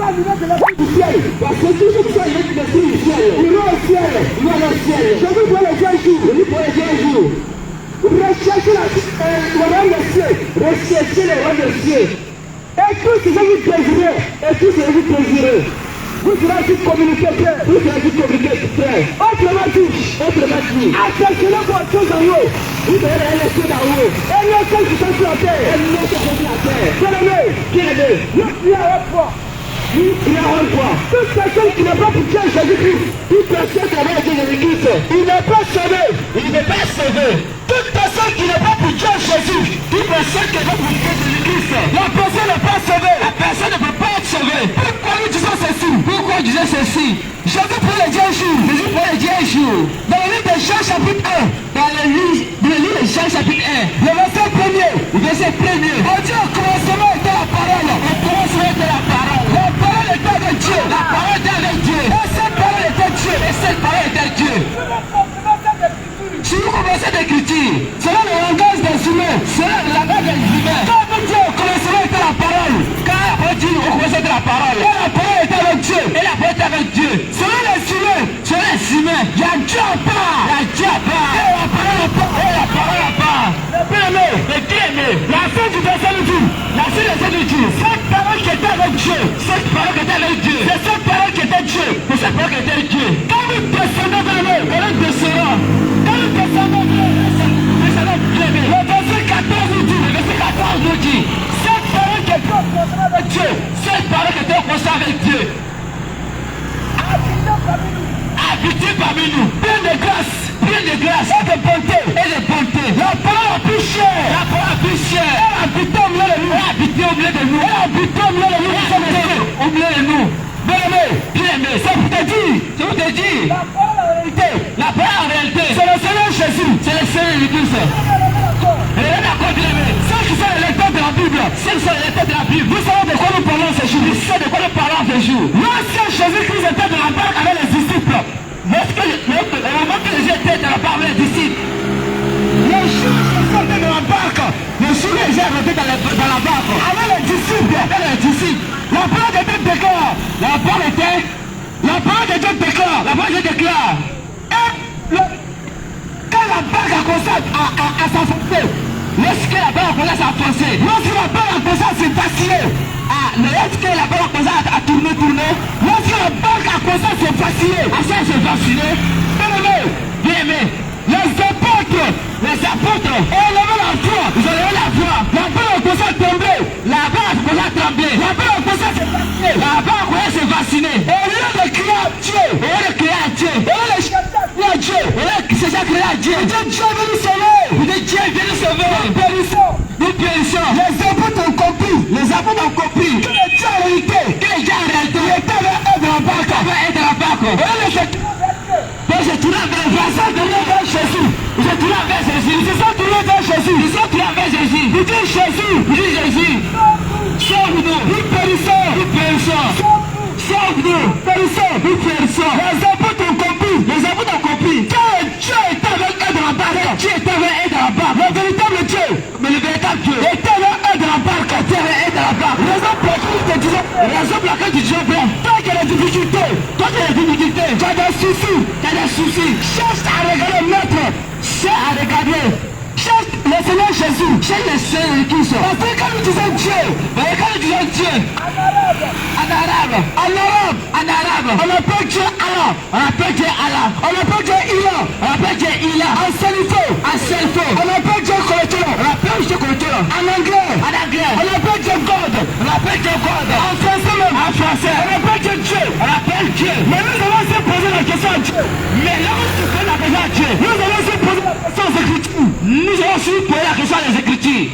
pas arriver de l'esprit du ciel. Parce que tout ce qui est arrivé de l'esprit du ciel, il va au ciel. Il va au ciel. Je vous vois les un jour. Je vous vois les un jour. Recherchez le roi des cieux. Recherchez le roi des cieux. Et tout ce que vous désirez. Et tout ce que vous désirez. Vous serez aussi communiqué, frère. Vous serez aussi communiqué, frère. Autrement dit, attentionnez vos choses en haut. Vous verrez les choses en haut. Et les choses qui sont sur la terre. Et les choses qui sont sur la terre. Bien-aimé, nous prions une fois. Nous prions une fois. Toute personne qui n'a pas pour Dieu Jésus-Christ, toute personne qui n'a pas pour Jésus-Christ, il n'est pas sauvé. Il n'est pas sauvé. Toute personne qui n'est pas pour Dieu Jésus, toute personne qui n'est pas pour Dieu Jésus-Christ, la personne n'est pas sauvée. La personne ne peut pas être sauvée. Pourquoi nous disons ceci? Pourquoi disons ceci? Jésus pour les 10 jours. Jésus pour les 10 jours. Dans le livre de Jean chapitre 1. Dans le livre de Jean chapitre 1. Le verset 1er. Le verset 1er. On dit au commencement était la parole. Au commencement était la parole. La parole était avec Dieu. La parole était avec Dieu. Et cette parole était Dieu. Et cette parole était Dieu. Si vous commencez d'écriture, selon le langage des humains, selon le langage des humains, quand vous dites au commencement était la parole, quand on dit au commencement était la parole, et la parole était avec Dieu, et la parole était avec Dieu. Selon les humains, il y a Dieu à part, il y a Dieu à part, et la parole à part, et la parole à part. Bien-aimé, la fin du verset nous dit, la fin du verset nous dit, cette parole qui était avec Dieu, cette parole qui était avec Dieu, c'est cette parole qui était Dieu, c'est cette parole qui était Dieu. Quand nous descendons vers nous, et nous descendons, quand nous descendons vers nous, le verset 14 nous dit, cette parole qui était au constat avec Dieu, cette parole qui était au constat avec Dieu, habitez parmi nous, plein de grâce, et de bonté, la parole a plus chère, elle habite au milieu de nous, elle habite au milieu de nous, au milieu de nous. Bien-aimé, ça vous te dit, la parole en réalité, c'est le Seigneur Jésus, c'est le Seigneur Jésus. Et là d'accord, bien-aimé, ceux qui sont les lecteurs de la Bible, vous savez de quoi nous parlons ce jour, L'ancien Jésus-Christ était dans la barque avec les disciples. Au moment que Jésus était dans la barque avec les disciples, les jours sortaient de la barque, les jours les gens étaient dans la barque avec les disciples. La parole de Dieu déclare, la parole de Dieu déclare. Et quand la barque a commencé à s'enfoncer, lorsque la barque a commencé à s'enfoncer, lorsque la barque a commencé à se vaciller, lorsque la barque a commencé à tourner, lorsque la barque a commencé à se vaciller, bien-aimé, les apôtres ont levé la voix, ils ont levé la voix, la barque a commencé à tomber, la barque a commencé à trembler, la barque a commencé à se vaciller, la barque a commencé à se vacciner. Au lieu de crier à Dieu, au lieu de chercher à Dieu, Dieu est venu nous sauver, nous périssons. Les apôtres ont compris que les dieux en réalité, il était avec eux dans la barque. Donc j'ai tourné vers Jésus. Ils se sont tournés vers Jésus. Ils disent Jésus, sauve-nous, nous périssons. Sauve-nous, nous périssons. Les apôtres ont compris que Dieu était avec eux dans la barque. Le véritable Dieu était avec eux dans la barque. Raison pour laquelle tu dis, tant qu'il y a des difficultés, tu as des soucis, cherche à regarder maître, cherche le Seigneur Jésus, parce que quand nous disons Dieu, en arabe, on appelle Dieu Allah, on appelle Dieu Ilah, en Selifo, on appelle Dieu Koletolo, en anglais, on appelle Dieu God, en français même, on appelle Dieu, mais nous allons se poser la question à Dieu, nous allons se poser la question aux Écritures, nous allons se poser la question aux Écritures.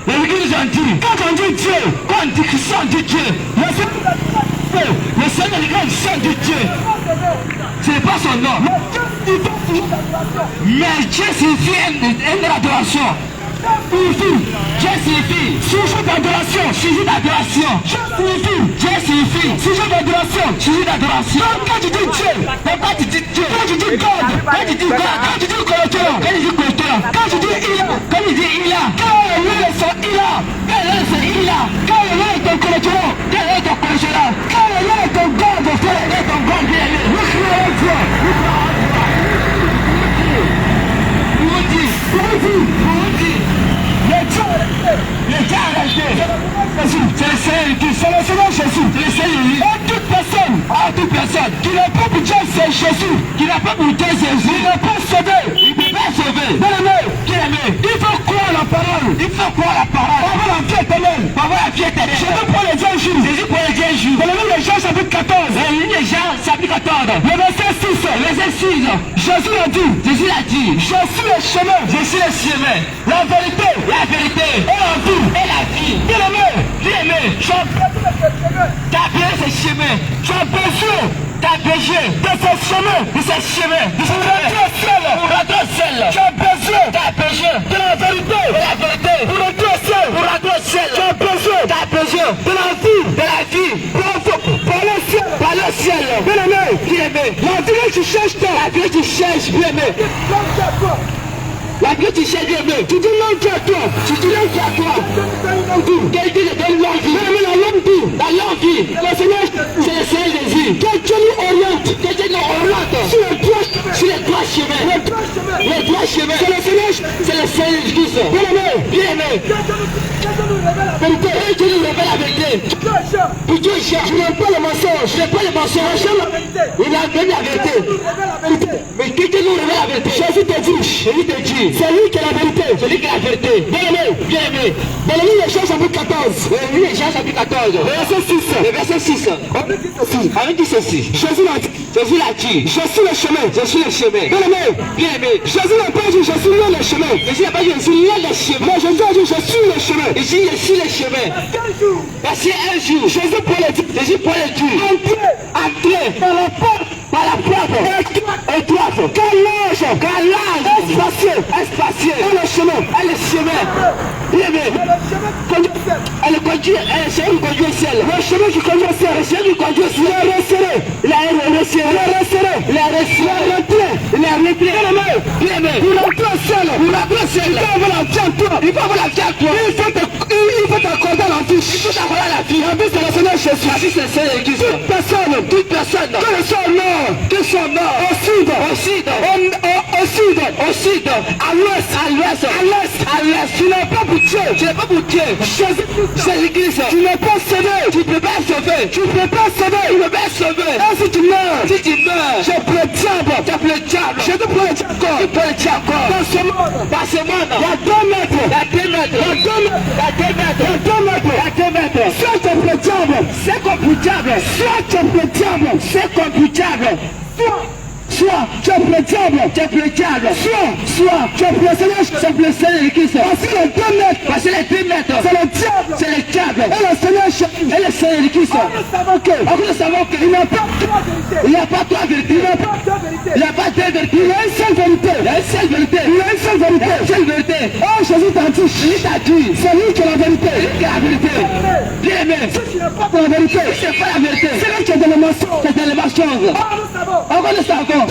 Les Écritures ont dit, quand on dit Dieu, quand on dit Christ, on dit Dieu, le Seigneur dit Dieu, ce n'est pas son nom, mais Dieu signifie une adoration. Dieu signifie sujet d'adoration. Dieu signifie sujet d'adoration. Quand tu dis Dieu, quand tu dis God, quand tu dis Koletolo, quand tu dis Ilah, quand le nom est son Ilah, quand le nom est ton Koletolo, C'est le Seigneur Jésus. C'est le Seigneur Jésus. Et toute personne qui n'a pas pour Dieu, c'est Jésus. Qui n'a pas pour Dieu, c'est Jésus. Il n'est pas sauvé. Il ne peut pas sauver. Bien-aimé, il faut croire la parole. Il faut croire la parole. Pour avoir la vie éternelle. Pour avoir la vie éternelle. Jésus prend les 10 jours. Jésus prend les 10 jours. Dans le livre de Jean chapitre 14. Dans le livre de Jean chapitre 14. Le verset 6. Le verset 6. Jésus l'a dit. Jésus l'a dit. Je suis le chemin. Je suis le chemin. La vérité. La vérité. Et la vie. Et la vie. Bien-aimé. Bien-aimé. Tu as bien ce chemin. Tu as besoin. Tu as besoin de ce chemin. De ce chemin. Pour rentrer au ciel. Pour rentrer au ciel. Tu as besoin. Tu as besoin de la vérité. De la vérité. Pour rentrer au ciel. Pour rentrer au ciel. Tu as besoin. Tu as besoin de la vie. De la vie. Par le ciel. Par le ciel. Bien-aimé. Bien-aimé. La vie que tu cherches. La vie que tu cherches. Bien-aimé. La vie que tu cherches, bien-aimé. Tu dis non Dieu à toi. Tu dis non Dieu à toi. Quel Dieu te donne longue vie. Mais la longue vie. La longue vie. Le Seigneur, c'est le Seigneur Jésus. Que Dieu nous oriente. Que Dieu nous oriente. Sur les trois chemins. Les trois chemins. C'est le Seigneur. C'est le Seigneur Jésus. Bien-aimé. Bien-aimé. Vérité. Et Dieu nous révèle la vérité. Pour Dieu, je n'aime pas le mensonge. Je n'aime pas le mensonge. Il a donné la vérité. Mais que Dieu nous révèle la vérité. Jésus te dit. Jésus te dit. C'est lui qui est la vérité. C'est lui qui est la vérité. Bien-aimé. Bien-aimé. Dans le livre de Jean chapitre 14. Le livre de Jean chapitre 14. Le verset 6. Le verset 6. On dit ceci. Jésus l'a dit. Jésus l'a dit. Je suis le chemin. Je suis le chemin. Bien-aimé. Bien-aimé. Jésus n'a pas dit je suis le chemin. Jésus n'a pas dit je suis le chemin. Mais Jésus a dit je suis le chemin. Il dit je suis le chemin. Parce qu'un jour, Jésus pour le dire. Jésus pour le dire. Entrez par la porte. Par la porte étroite. Calage. Espacieux. Et le chemin. Bien-aimé. Elle conduit. Elle est conduit au ciel. Le chemin qui conduit au ciel. Le chemin qui conduit au ciel. Il est resserré. Il est retiré. Bien-aimé. Pour rentrer au ciel. Il faut avoir la vie en toi. Il faut t'accorder la vie. La vie, c'est le Seigneur Jésus. La vie, c'est le Seigneur Jésus. Toute personne. Que son nord. Au sud. À l'ouest. Tu n'es pas pour Dieu. Jésus-Christ. Tu n'es pas sauvé. Tu ne peux pas sauver. Et si tu meurs. Je prends le diable. Je te prends le diable. Dans ce monde. Il y a 2 mètres. Soit tu es le diable. C'est comme le diable. Soit tu es le diable. C'est comme le diable. Soit tu es le diable. Soit tu es le Seigneur Christ. Parce que les 2 mètres. C'est le diable. Et le Seigneur Christ. Nous savons qu'il n'y a pas 3 vérités. Il n'y a pas 2 vérités. Il y a une seule vérité. Oh, Jésus t'a dit. C'est lui qui est la vérité. Bien aimé. Si c'est pas la vérité. C'est lui qui est dans le mensonge. C'est dans les mensonges. Encore nous savons.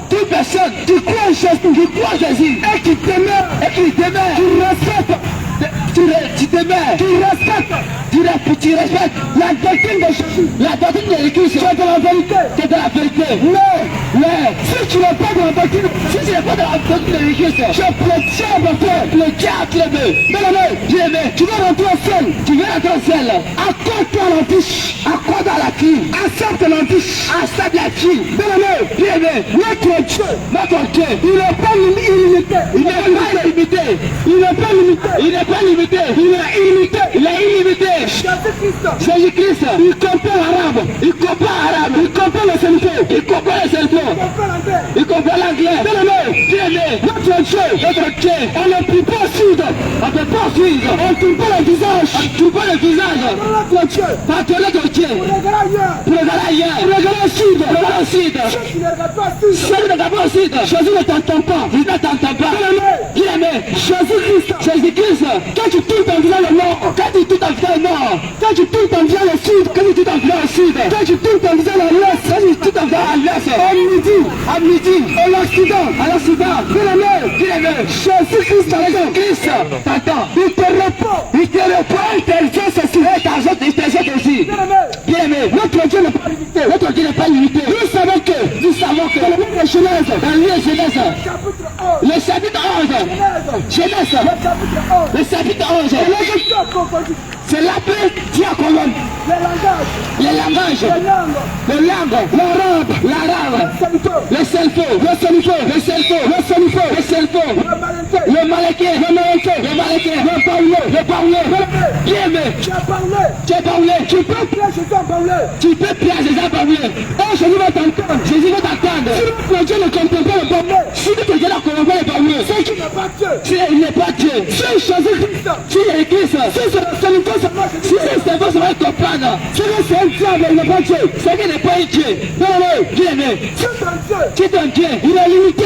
Toute personne qui croit en Jésus et qui demeure, tu respectes la doctrine de Jésus, la doctrine de l'Église, c'est de la vérité. Mais si tu n'es pas dans la doctrine, de l'Église, tu es le diable. Bien-aimé, tu veux rentrer au ciel. Accorde-toi à la vie. Accepte la vie. Bien-aimé, notre Dieu, il n'est pas illimité. Il est illimité. Jésus-Christ, il comprend l'arabe. Il comprend le cerveau. Il comprend l'anglais. Bien-aimé, notre Dieu, on ne peut pas suivre. On ne tourne pas le visage. Pardonnez ton Dieu. Pour regarder ailleurs. Pour regarder au sud. Jésus ne t'entend pas. Bien-aimé, Jésus-Christ, quand tu tournes ton visage au nord, quand tu tournes ton visage au nord, quand tu tournes ton visage au sud, quand tu tournes ton visage au sud, quand tu tournes ton visage à l'ouest, quand tu tournes ton visage à l'ouest, à midi, à l'occident, bien-aimé, Jésus-Christ t'entend, il te répond, il t'exauce aussi. Bien-aimé, notre Dieu n'est pas limité. Nous savons que dans le livre de Genèse, Le chapitre 11. Genèse. Le chapitre 11. C'est l'appel diaconon. Les langages. Les langues. L'arabe. Le selfo. Le malaké. Le parler. Bien tu as parlé. Tu peux plaire Jésus à parler. Oh, Jésus va t'entendre. Si Dieu ne comprend pas le parler, si Dieu ne comprend pas le parler, c'est qu'il n'est pas Dieu. Il n'est pas Dieu. Si Jésus-Christ, si il est Christ, si c'est bon, ça va comprendre. Si c'est un diable, il n'est pas Dieu. C'est qu'il n'est pas Dieu. Non, bien aimé. C'est un Dieu. Il est limité.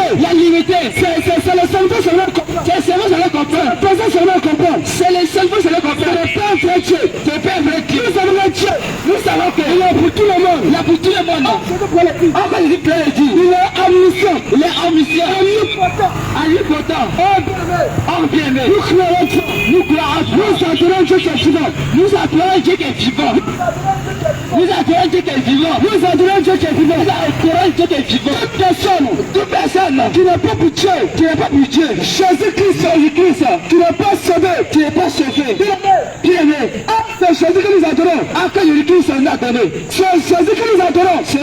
C'est le cerveau, ça va comprendre. C'est le cerveau, ça va comprendre. C'est le cerveau, ça va comprendre. C'est le cerveau, ça va comprendre. C'est pas un vrai Dieu. C'est pas un vrai Dieu. Nous avons un Dieu. Nous savons qu'il est pour tout le monde. Il est pour tout le monde. Encore il dit, il est omniscient. Omnipotent. Oh bien aimé. Nous croyons Dieu. Nous adorons Dieu qui est vivant. Nous adorons Dieu qui est vivant. Toute personne qui n'est pas pour Dieu, Jésus-Christ, qui n'est pas sauvé, bien aimé. C'est Jésus que nous adorons. Après Jésus-Christ nous a donné. C'est Jésus que nous adorons. C'est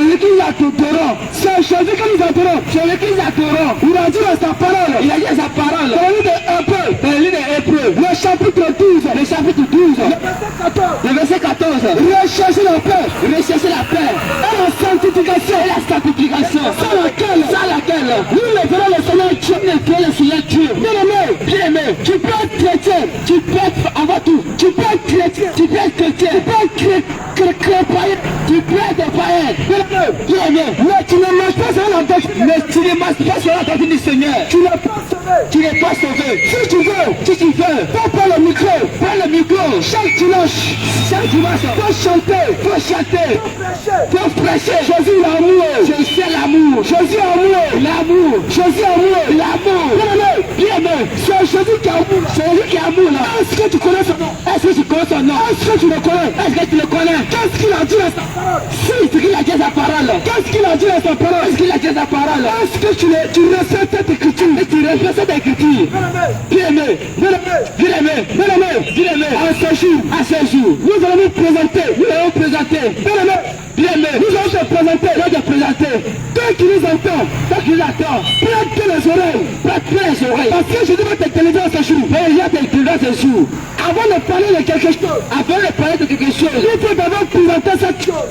Jésus que nous adorons. Il a dit dans sa parole. Dans le livre des Hébreux, le chapitre 12. Le verset 14. Recherchez la paix. Et la sanctification. Sans laquelle nous ne verrons le Seigneur Dieu. Bien aimé, tu peux être chrétien. Tu peux être avant tout. Tu peux être chrétien. Tu peux être païen. Tu peux être païen. Bien aimé, mais tu ne marches pas sur la doctrine du Seigneur. Tu n'es pas sauvé. Si tu veux, prends le micro. Chaque dimanche, faut chanter, faut prêcher. Jésus l'amour. Bien aimé, c'est Jésus qui est amour là. Est-ce que tu connais son nom? Est-ce que tu le connais? Est-ce que tu le connais? Qu'est-ce qu'il a dit dans sa parole? Si, il a dit sa parole. Qu'est-ce qu'il a dit dans sa parole? Est-ce que tu respectes cette écriture? Bien aimé, à ce jour, nous allons nous présenter. Bien aimé, nous allons te présenter. Toi qui nous entends, prête les oreilles. Parce que je vais te délivrer ce jour. Avant de parler de quelque chose, il faut d'abord présenter cette chose.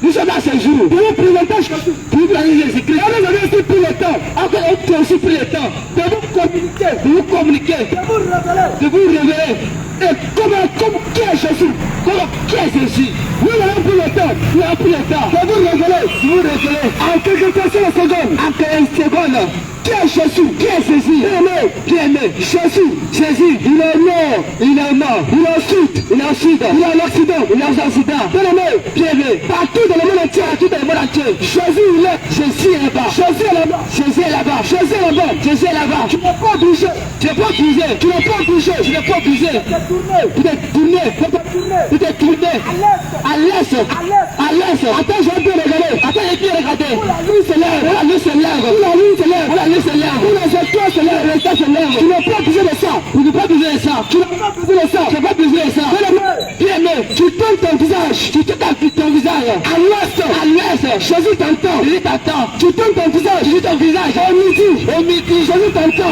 Nous sommes à ce jour. Pour vous présenter Jésus. Pour vous placer Jésus-Christ. Nous avons aussi pris le temps. Encore on a aussi pris le temps de vous communiquer. De vous révéler. Et comment qui est Jésus? Nous avons pris le temps. De vous révéler. En quelques secondes. Qui est Jésus? Bien aimé. Jésus, il est nord, il est au sud, il est à l'occident, il est aux occidents. Bien aimé, partout dans le monde entier, Jésus il est, Jésus est là-bas. Jésus est là-bas. Tu n'es pas obligé. Tu n'es pas obligé. Tu t'es tourné. À l'est. Attends, j'ai bien regardé. La lune se lève. Tu n'as pas besoin de ça. Bien aimé, tu tournes ton visage. À l'ouest, Jésus t'entend. Tu tournes ton visage. Au midi, Jésus t'entend.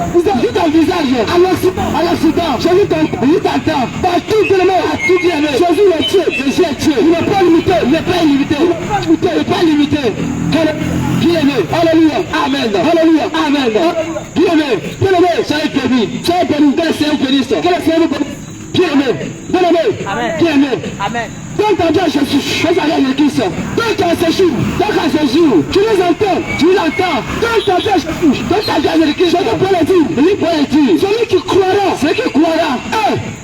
Tu ton visage. À l'occident, Jésus t'entend. Partout dans le monde, bien aimé, Jésus est Dieu. Il n'est pas limité. Bien aimé, alléluia, amen. Bien aimé, soyez bénis. Que le Seigneur bénisse. Bien aimé. Amen. Donc ta Dieu Jésus, donc à ce jour, tu nous entends. Donc ta Dieu Jésus, je te peux le dire. Celui qui croira, c'est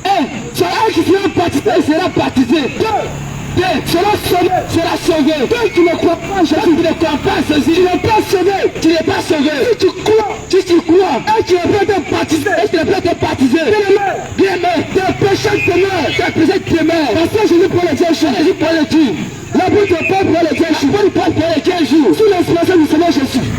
elle qui sera baptisé. Sera sauvé. Toi qui ne crois pas Jésus, tu n'es pas sauvé. Si tu crois, et tu es prêt à te baptiser. Bien aimé, tes péchés demeurent. Parce que Jésus pour le dire. L'apôtre Paul pour le dire. Sur l'inspiration du Seigneur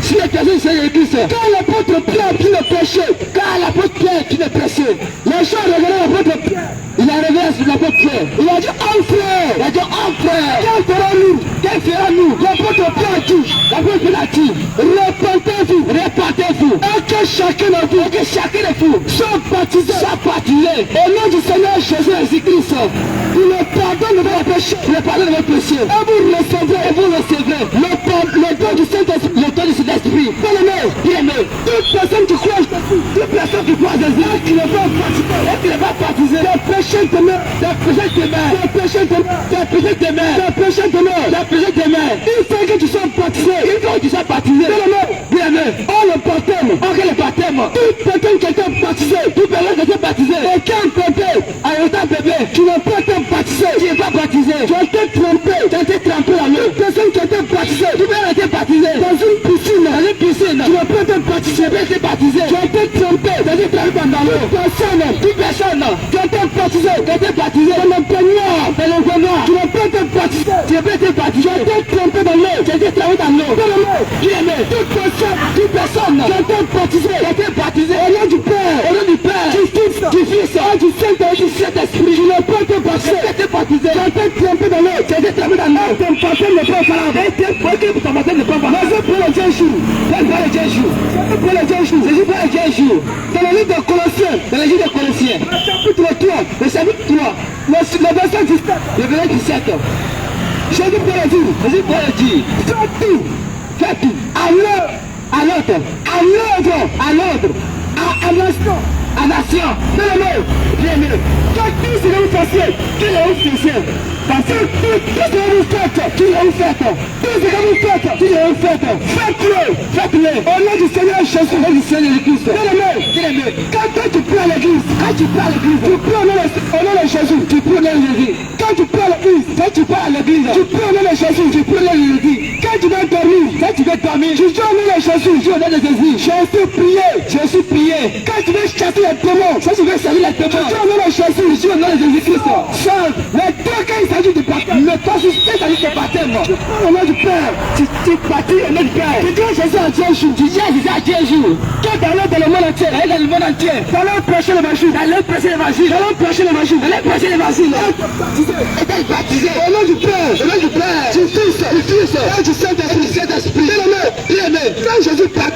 Si les personnes sont l'église, quand l'apôtre Pierre qui le prêchait, quand l'apôtre Pierre qui le prêchait, les gens regardaient l'apôtre Pierre. Il a réveillé sur l'apôtre Pierre. Il a dit un frère. Il a dit un frère. Quel fera-nous? Quel fera-nous? L'apôtre Pierre a dit. L'apôtre Pierre a dit. Répentez-vous. Répentez-vous. Et que chacun de vous. Et que chacun de vous soit baptisé. Soit baptisé. Au nom du Seigneur Jésus-Christ. Pour le pardon de vos péchés. Pour le pardon de vos péchés. Et vous recevrez. Et vous recevrez. Le don du Saint-Esprit. Le don du Saint-Esprit. Bien-aimé. Toute personne qui croit. Toute personne qui croit en Jésus. Qui ne va pas baptiser. Et qui ne va pas baptiser. Le péché de main. Le péché de main. Le péché de main. Le péché de main. Le péché de main. Le péché de main. Il faut que tu sois baptisé. Il faut que tu sois baptisé. Bien-aimé. Oh le baptême. Oh le baptême. Toute personne qui a été baptisée. Toute personne qui a été baptisée. Et quand bébé. Alors un bébé. Tu n'as pas été baptisé. Tu n'es pas baptisé. Tu as été trompé. Tu as été trempé dans l'eau. Personne qui a été baptisée. Tu as été baptisé. Dans une piscine. Dans une piscine. Tu n'as pas été baptisé. Tu as été baptisé. Tu as été trompé. Tu as été trempé dans l'eau. Toute personne. Tu as été baptisé. Tu as été baptisé. Dans le peignoir. Dans le peignoir. Tu n'as pas été baptisé. Tu n'as pas été baptisé. Tu as été trompé dans l'eau. Tu as été trempé dans l'eau. Bien-aimé. Toute personne qui a été baptisé. Tu as été baptisé. Au nom du Père. Au nom du Père. Du Fils. Du Fils. Du Saint-Esprit. Tu n'as pas été baptisé. Tu as été baptisé. Tu as été trempé dans l'eau. Tu as été trempé dans l'eau. Ton baptême n'est pas valable. Tu as été bloqué pour ton baptême n'est pas valable. Jésus pour le Dieu jour. Jésus pour le Dieu jour. Jésus pour le Dieu jour. Jésus pour le Dieu jour. Dans le livre de Colossiens. Dans le livre de Colossiens. Le chapitre 3. Le chapitre 3. Le verset 17. Le verset 17. Jésus pour le dire. Jésus pour le dire. Fais tout. Fais tout. À l'ordre. À l'ordre. À l'ordre. À l'ordre. À l'instant. À nation. Bien-aimé. Faites tout ce que vous fassiez. Qui est vous faisiez. Parce que tout ce que vous faites. Qui est vous faites. Tout ce que vous faites. Qui est vous faites. Faites-le. Faites-le. Au nom du Seigneur Jésus. Au nom du Seigneur Jésus. Bien-aimé. Quand tu pries à l'église. Quand tu pries à l'église. Tu pries au nom de Jésus. Tu pries au nom de Jésus. Quand tu pries à l'église. Quand tu pries à l'église. Tu pries au nom de Jésus. Tu pries au nom de Jésus. Quand tu vas dormir. Quand tu vas dormir. Tu dis au nom de Jésus. Tu dis au nom de Jésus. Jésus prié. Jésus prié. Quand tu veux chasser les démons. Quand tu veux chasser les démons. Tu dis au nom de Jésus. Tu dis au nom de Jésus-Christ. Seul. Les deux quand il s'agit du baptême. Le pas juste quand il s'agit du baptême. Tu prends au nom du Père. Tu baptises au nom du Père. Tu dis à Jésus à Dieu jour. Tu dis à Jésus à Dieu jour. Quand dans le monde entier. Dans le monde entier. Dans leur prêcher l'évangile. Dans leur prêcher l'évangile. Dans leur prêcher l'évangile. Dans leur prêcher l'évangile. Et d'être baptisé. Au nom du Père. Au nom du Père. Du Fils. Du Fils. Et du Saint-Esprit. Bien-aimé. Quand Jésus parlait.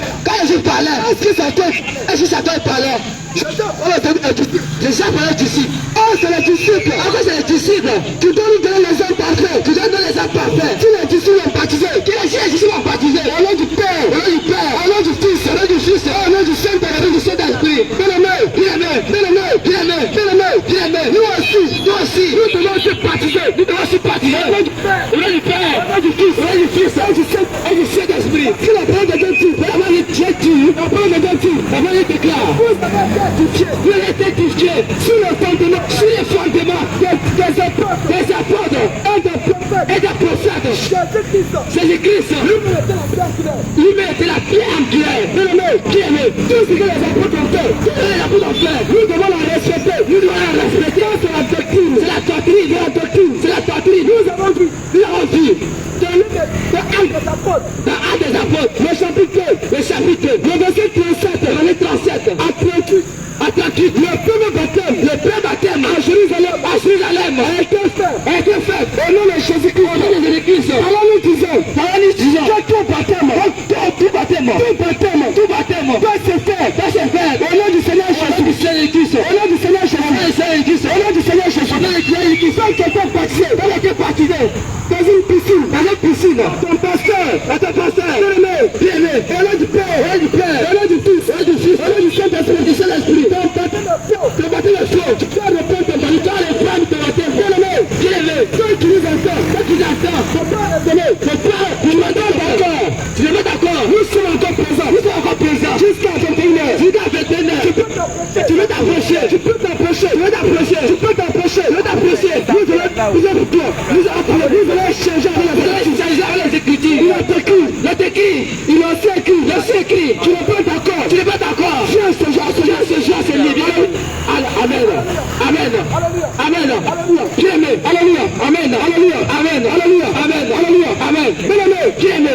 Est-ce que ça doit parler? Les gens parlaient disciples. Oh, c'est les disciples. Après, c'est les disciples. Tu dois nous donner les hommes parfaits. Tu dois nous donner les hommes parfaits. Si les disciples ont baptisé, qui les disciples ont baptisé? Au nom du Père, au nom du Père, au nom du Fils, au nom du Fils, au nom du Saint-Esprit. Bien-aimé. Nous aussi, nous devons être baptisés. Nous devons être baptisés. Au nom du Père, au nom du Père, au nom du Fils, au nom du Fils, au nom du Saint-Esprit. Si la parole de Dieu dit, la parole de Dieu dit, la parole de Dieu dit, la parole déclare. Vous avez été édifiés sur les fondements des apôtres et des prophètes. Jésus-Christ, lui-même était la pierre angulaire. Bien-aimé, tout ce que les apôtres ont fait, nous devons la respecter. C'est la doctrine. Nous avons vu. Dans un des apôtres, le chapitre 2, le verset 37, à 38, le premier baptême à Jérusalem a été fait au nom de Jésus-Christ. Alors nous disons que tout baptême doit se faire au nom du Seigneur Jésus. Au nom du Seigneur Jésus. Ceux qui étaient baptisés dans une piscine, ton pasteur, bien-aimé, au nom du Père, au nom du Fils, au nom du Saint-Esprit, ton baptême est chaud, tu dois répondre ton baptême, tu dois reprendre ton baptême, bien-aimé, ceux qui nous entendent, faut pas donner, tu ne mets d'accord, nous sommes encore présents, jusqu'à 21h, tu veux t'approcher, nous allons changer les Écritures, il a aussi écrit, tu n'es pas d'accord, viens ce jour, c'est libre. Amen. Bien-aimé, alléluia, amen. Bien-aimé,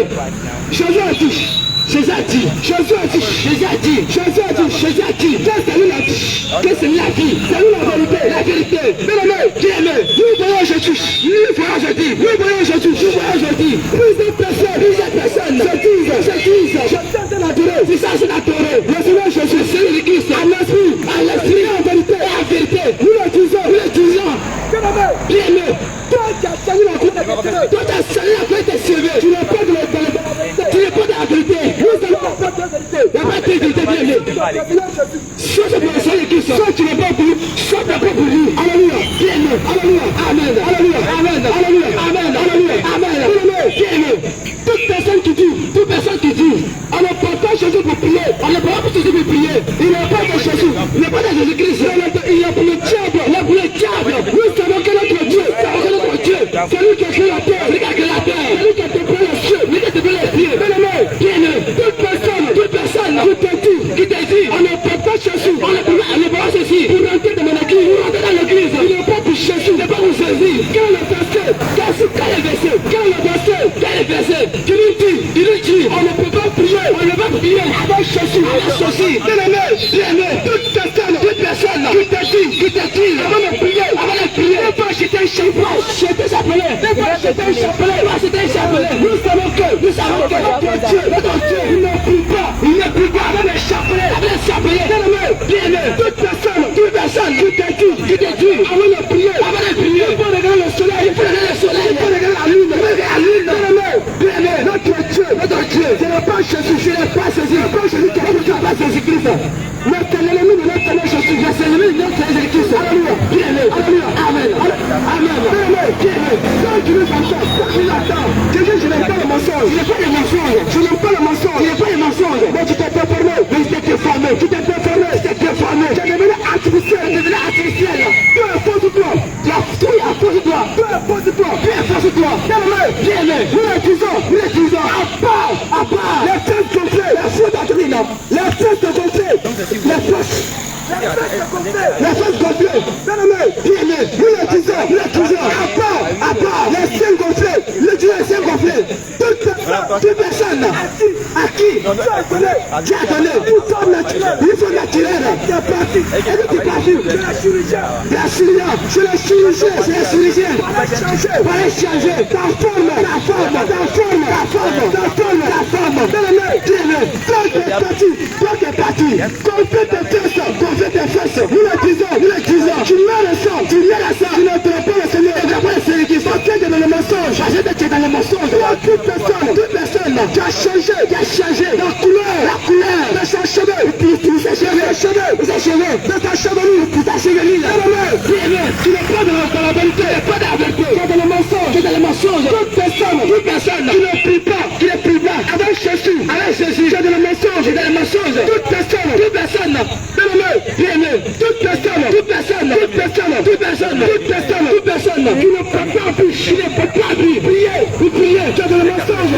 Jésus a a dit, Jésus a dit, Jésus a dit, Jésus a dit, Jésus a dit, que c'est lui la vie, que c'est lui la vie, c'est lui la vérité, la vérité. Bien-aimé, bien-aimé, nous voyons Jésus, nous voyons Jésus, nous voyons Jésus, nous voyons Jésus. Plusieurs personnes se disent, je tente d'adorer, c'est ça c'est l'adorer. Le Seigneur Jésus, c'est l'Église, à l'esprit, en vérité, et en vérité. Nous le disons. Bien-aimé, toi qui as salué la croix de tes CV, tu n'es pas de la vérité. Tu n'es pas de la vérité. Nous allons pas de la vérité. Il n'y a pas de vérité, bien-aimé. Soit c'est pour le Seigneur qui soit tu n'es pas pour lui, soit tu n'es pas pour lui. Alléluia, bien-aimé, alléluia, amen, alléluia, amen, alléluia, amen, alléluia, amen, bien-aimé. Toute personne qui dit, on ne prend pas Jésus pour prier, on ne prend pas Jésus pour prier. Il n'y a pas de Jésus, il n'y a pas de Jésus-Christ, il y a pour le diable, il y a pour le diable. Nous savons que notre Dieu, c'est lui qui a créé la terre, c'est lui qui a créé la terre, c'est lui qui a développé les cieux, lui qui a développé les pieds. Bien-aimé, toute personne qui te dit, on ne prend pas Jésus, on ne prend pas ceci, pour rentrer dans l'église, pour rentrer dans l'église, il n'est pas pour Jésus, il n'est pas pour Jésus. Quel est le verset? Quel est le verset? Tu lui dis, on ne peut pas prier avec Jésus, bien-aimé, toute personne qui te dit, avant de prier, pas jeter un chapelet, nous savons que notre Dieu, il ne prie pas avec les chapelets, bien-aimé, toute personne qui te dit, avant de prier, il faut regarder le soleil, il faut regarder la lune, bien-aimé, notre Dieu, ce n'est pas Jésus, qui a pas Jésus-Christ. Notre ennemi de notre Seigneur Jésus, c'est l'ennemi de notre Seigneur Jésus-Christ. Alléluia, alléluia, amen, bien-aimé. Quand tu veux t'entendre, quand tu l'attends, tu dis, je n'aime pas le mensonge, je n'aime pas le mensonge, mais tu t'es déformé, tu t'es déformé, tu es devenu artificiel, peu importe toi, bien-aimé, nous le disons, à part les faits complets, la foi doctrine, les faits complets, les faits complets, bien-aimé, nous le disons, à part les saints gonflés, les saints gonflés, toute personne à qui tu as donné une forme naturelle, c'est le chirurgien, va les changer, ta forme, toi qui es parti, confie tes fesses, nous le disons, tu mets le sang, tu ne tromperas pas le Seigneur, et d'après le Seigneur qui sont dans le mensonge, tu es dans le mensonge, toute personne qui a changé la couleur de son cheveux, de ta chevelure, tu n'es pas dans la vérité, tu es dans le mensonge, toute personne qui ne prie pas avec Jésus, tu es dans le mensonge, toute personne, bien-aimé, toute personne qui ne peut pas prier, tu es dans le mensonge,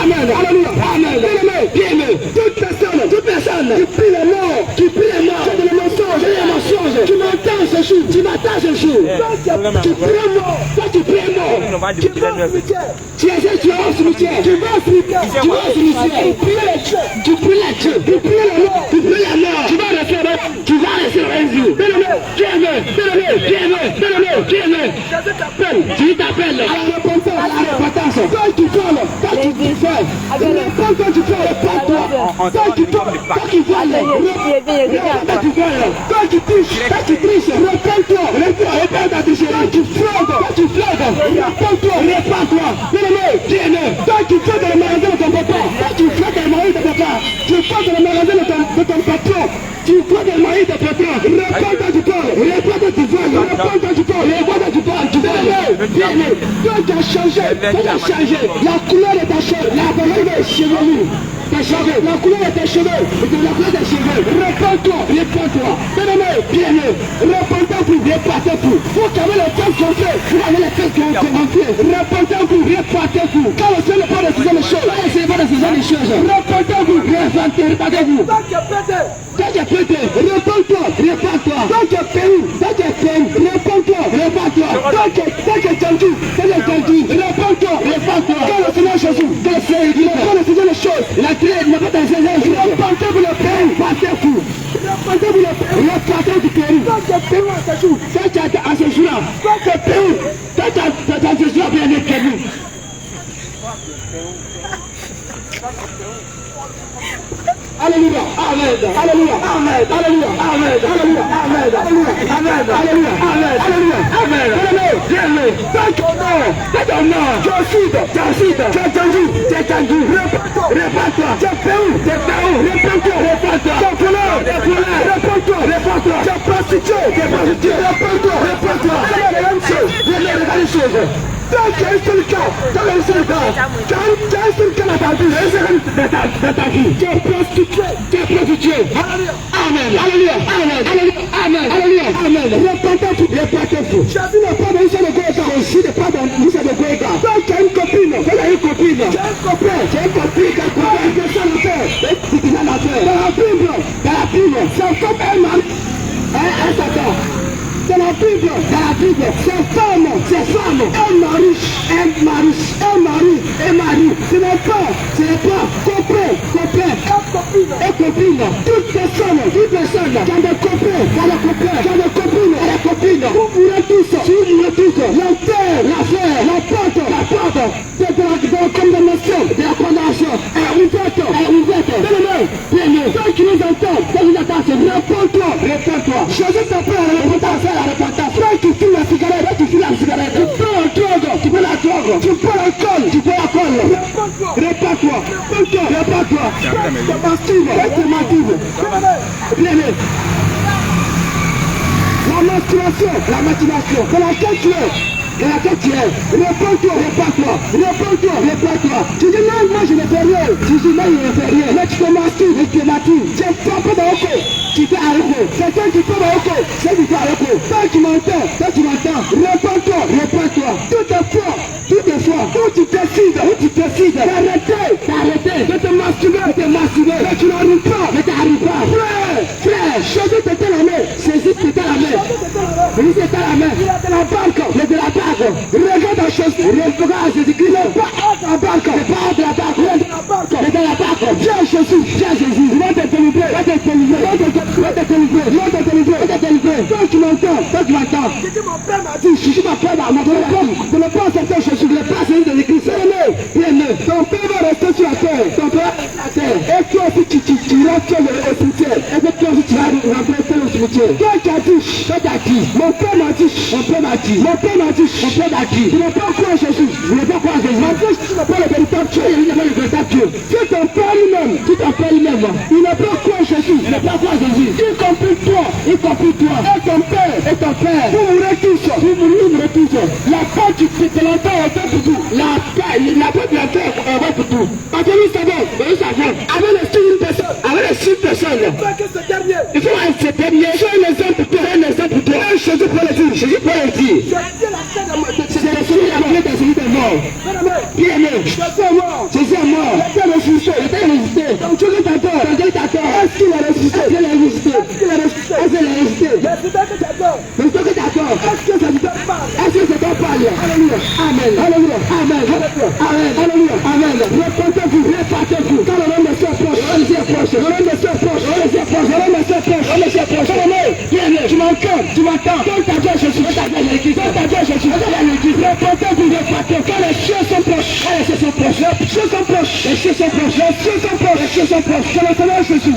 amen, bien-aimé, toute personne qui prie les morts, tu es dans le mensonge, tu m'entends ce jour, tu pries mort, tu es au cimetière, tu vas au cimetière, tu pries la mort, tu vas rester un jour. Bien-aimé, tu t'appelles à la repentance, quand tu parles, quand tu fais, quand tu triches, repends-toi, à tes chéris, quand tu fraudes, repends-toi, bien-aimé, quand tu fais dans le magasin de ton papa, quand tu fais dans le mari de papa, tu fais dans le magasin de ton patron, tu fais dans le mari de patron, repends-toi du corps, bien-aimé, quand tu as changé, la couleur de ta chair, la couleur des cheveux, la couleur de tes cheveux, repends-toi, bien-aimé, repentez-vous, repentez-vous, vous qui avez les fesses gonflées, vous avez les fesses gonflées, repentez-vous, quand le Seigneur pas décider les choses, repentez-vous, repentez-vous, quand tu es pété, repends-toi, quand tu es péri, repends-toi, quand tu es tendu, repends-toi, quand le Seigneur Jésus, patron du Pérou. Toi, tu es Pérou à ce jour. Toi, tu es à ce jour-là. Toi, tu es Pérou. Toi, tu es à ce jour-là bien né Pérou. Alléluia, amen, alléluia, amen, alléluia, amen, alléluia, amen, alléluia, amen, alléluia, amen, alléluia, amen, alléluia, viens-le, fais ton nom, tu es tendu, répands-toi, tu es Pérou, répands-toi, tu es voleur, répands-toi, tu es prostitué, répands-toi, c'est la même chose, les choses. Donc, tu as un seul cas, tu as un seul cas dans ta vie, tu es prostitué, amen, alléluia, amen, répentez-vous. Jésus n'a pas donné le Goéga, Jésus n'a pas donné le Goéga. Donc, tu as une copine, tu as une copine qui a dans la Bible, c'est comme un mari, un Satan. C'est la Bible, c'est femme, un mari, ce n'est pas copain, et copine, toute personne qui a des copains, qui a des copines, vous voulez tous, la terre, la porte, de la condamnation, est ouverte, bien, ceux qui nous entendent, réponds-toi, Jésus t'appelle à la repentance, quand tu fumes la cigarette, tu peux la drogue, tu peux l'alcool, répands-toi, c'est massive, bien, la masturbation, dans laquelle tu es, réponds-toi. Tu dis non, moi je ne fais rien, mais tu te masturbes, tu es frappé dans le cou, tu t'es arrêté, c'est toi qui fais dans le cou, c'est qui t'es arrêté, toi tu m'entends, réponds-toi, toutes les fois, où tu décides, d'arrêter, de te masturber, mais tu n'arrives pas, frère, Jésus te tend la main, il a de la banque, regarde la chose, regarde Jésus-Christ, la banque, viens Jésus, il va te délivrer, toi tu m'entends, je dis mon père m'a dit, je ne pas accepter Jésus, je ne pas accepter Jésus-Christ, bien-aimé, ton père va rester sur la terre, et toi aussi tu rentres au cimetière, et toi aussi tu vas rentrer au cimetière, toi tu as dit, mon père m'a dit, tu n'as pas croire Jésus, ma Dieu, tu n'as pas le véritable Dieu, si ton père lui-même, il n'a pas croire Jésus, y compris toi, et ton père, vous mourrez tous, la paix tu te l'entends au temps pour tout, la paix de la terre au temps pour tout, parce que nous savons, avec les 6 personnes, il faut être ce dernier, c'est un exemple pour toi, Jésus peut le dire, c'est celui des morts, bien-aimé, Jésus est mort, il était ressuscité, donc Dieu t'adore, est-ce qu'il a ressuscité, est-ce que ça te parle, alléluia, amen, répentez-vous, car le nom de Dieu est proche, tu m'entends, quand ta Dieu Jésus, répentez-vous, car les cieux sont proches, c'est le Seigneur Jésus, Jésus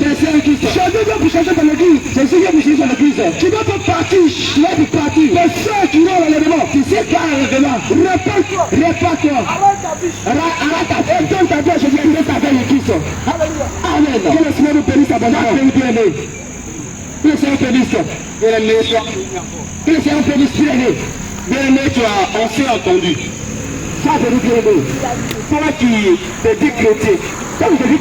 vient pour changer ton église, tu dois pas partir, mais ceux qui vont à l'enlèvement, tu sais pas à l'enlèvement, répands-toi, arrête ta vie, donne ta vie à Jésus, il reste avec l'église, amen, que le Seigneur nous bénisse abondamment, bien-aimé, que le Seigneur bénisse, bien-aimé, tu as assez entendu, ça veut dire bien-aimé, toi qui te dis chrétien, toi qui te dis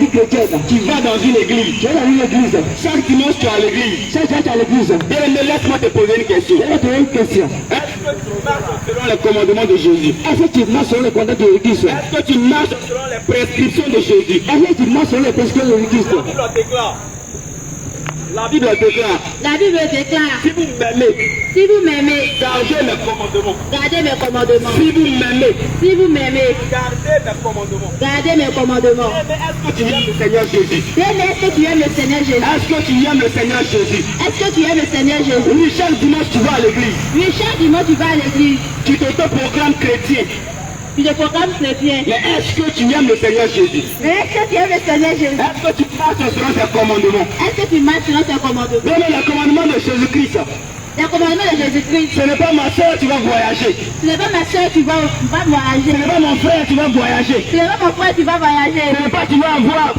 chrétien, tu vas dans une église, chaque dimanche tu es à l'église, bien-aimé, laisse-moi te poser une question, est-ce que tu marches selon les commandements de Jésus, est-ce que tu marches selon les commandements de l'église, est-ce que tu marches selon les prescriptions de Jésus, est-ce que tu marches selon les prescriptions de l'église, La Bible déclare. La Bible déclare. Si vous m'aimez. Si vous m'aimez. Gardez mes commandements. Gardez mes commandements. Si vous m'aimez. Si vous m'aimez. Gardez mes commandements. Gardez mes commandements. Est-ce que tu aimes le Seigneur Jésus? Est-ce que tu aimes le Seigneur Jésus? Est-ce que tu aimes le Seigneur Jésus? Est-ce que tu aimes le Seigneur Jésus? Oui, chaque dimanche tu vas à l'église. Oui, chaque dimanche tu vas à l'église. Tu t'auto-proclames chrétien. Tu te proclames chrétien. Mais est-ce que tu aimes le Seigneur Jésus? Mais est-ce que tu aimes le Seigneur Jésus? Est-ce que tu marches selon ses commandements? Est-ce que tu marches selon ses commandements? Non, mais le commandement de Jésus-Christ. Le commandement de Jésus-Christ. Ce n'est pas ma soeur, tu vas voyager. Ce n'est pas ma soeur, tu vas voyager. Ce n'est pas mon frère, tu vas voyager. Ce n'est pas mon frère, tu vas voyager. Ce n'est pas tu vas avoir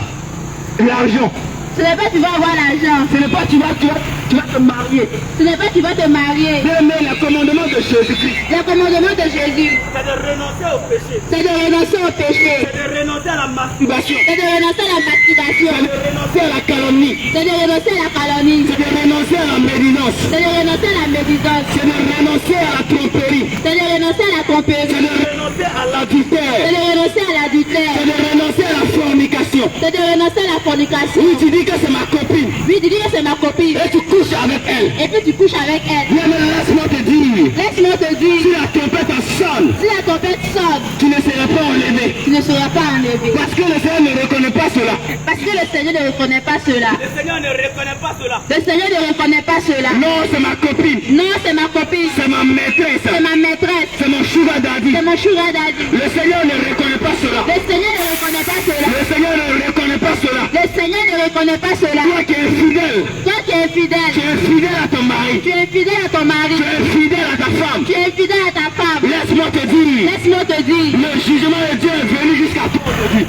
l'argent. Ce n'est pas tu vas avoir l'argent. Ce n'est pas tu vas te marier. Ce n'est pas tu vas te marier. Mais le commandement de Jésus-Christ. Le commandement de Jésus. C'est de renoncer au péché. C'est de renoncer au péché. C'est de renoncer à la masturbation. C'est de renoncer à la masturbation. C'est de renoncer à la calomnie. C'est de renoncer à la calomnie. C'est de renoncer à la médisance. C'est de renoncer à la médisance. C'est de renoncer à la tromperie. C'est de renoncer à la tromperie. C'est de renoncer à l'adultère. C'est de renoncer à l'adultère. C'est de renoncer à la fornication. C'est de renoncer à la fornication. Oui, tu dis que c'est ma copine. Oui, tu dis que c'est ma copine. Et tu couches avec elle. Et puis tu couches avec elle. Mais laisse-moi te dire. Laisse-moi te Si dire. la trompette sonne, Si la trompette sonne, tu ne seras pas enlevé. tu ne seras pas enlevé. Parce que le Seigneur ne reconnaît pas cela. Parce que le Seigneur ne reconnaît pas cela. Le Seigneur ne reconnaît pas cela. Le Seigneur ne reconnaît pas cela. Non, c'est ma copine. Non, c'est ma copine. C'est ma maîtresse. C'est ma maîtresse. C'est mon sugar daddy. C'est mon sugar daddy. Le Seigneur ne reconnaît pas cela. Le Seigneur ne reconnaît pas cela. Le Seigneur ne reconnaît pas cela. Le Seigneur ne reconnaît pas cela. Toi qui es fidèle. Toi qui es fidèle. Tu es fidèle à ton mari. Tu es fidèle à ton mari. Tu es fidèle à ta femme. Tu es fidèle à ta femme. Laisse-moi te dire. Laisse-moi te dire. Le jugement de Dieu est venu jusqu'à toi aujourd'hui.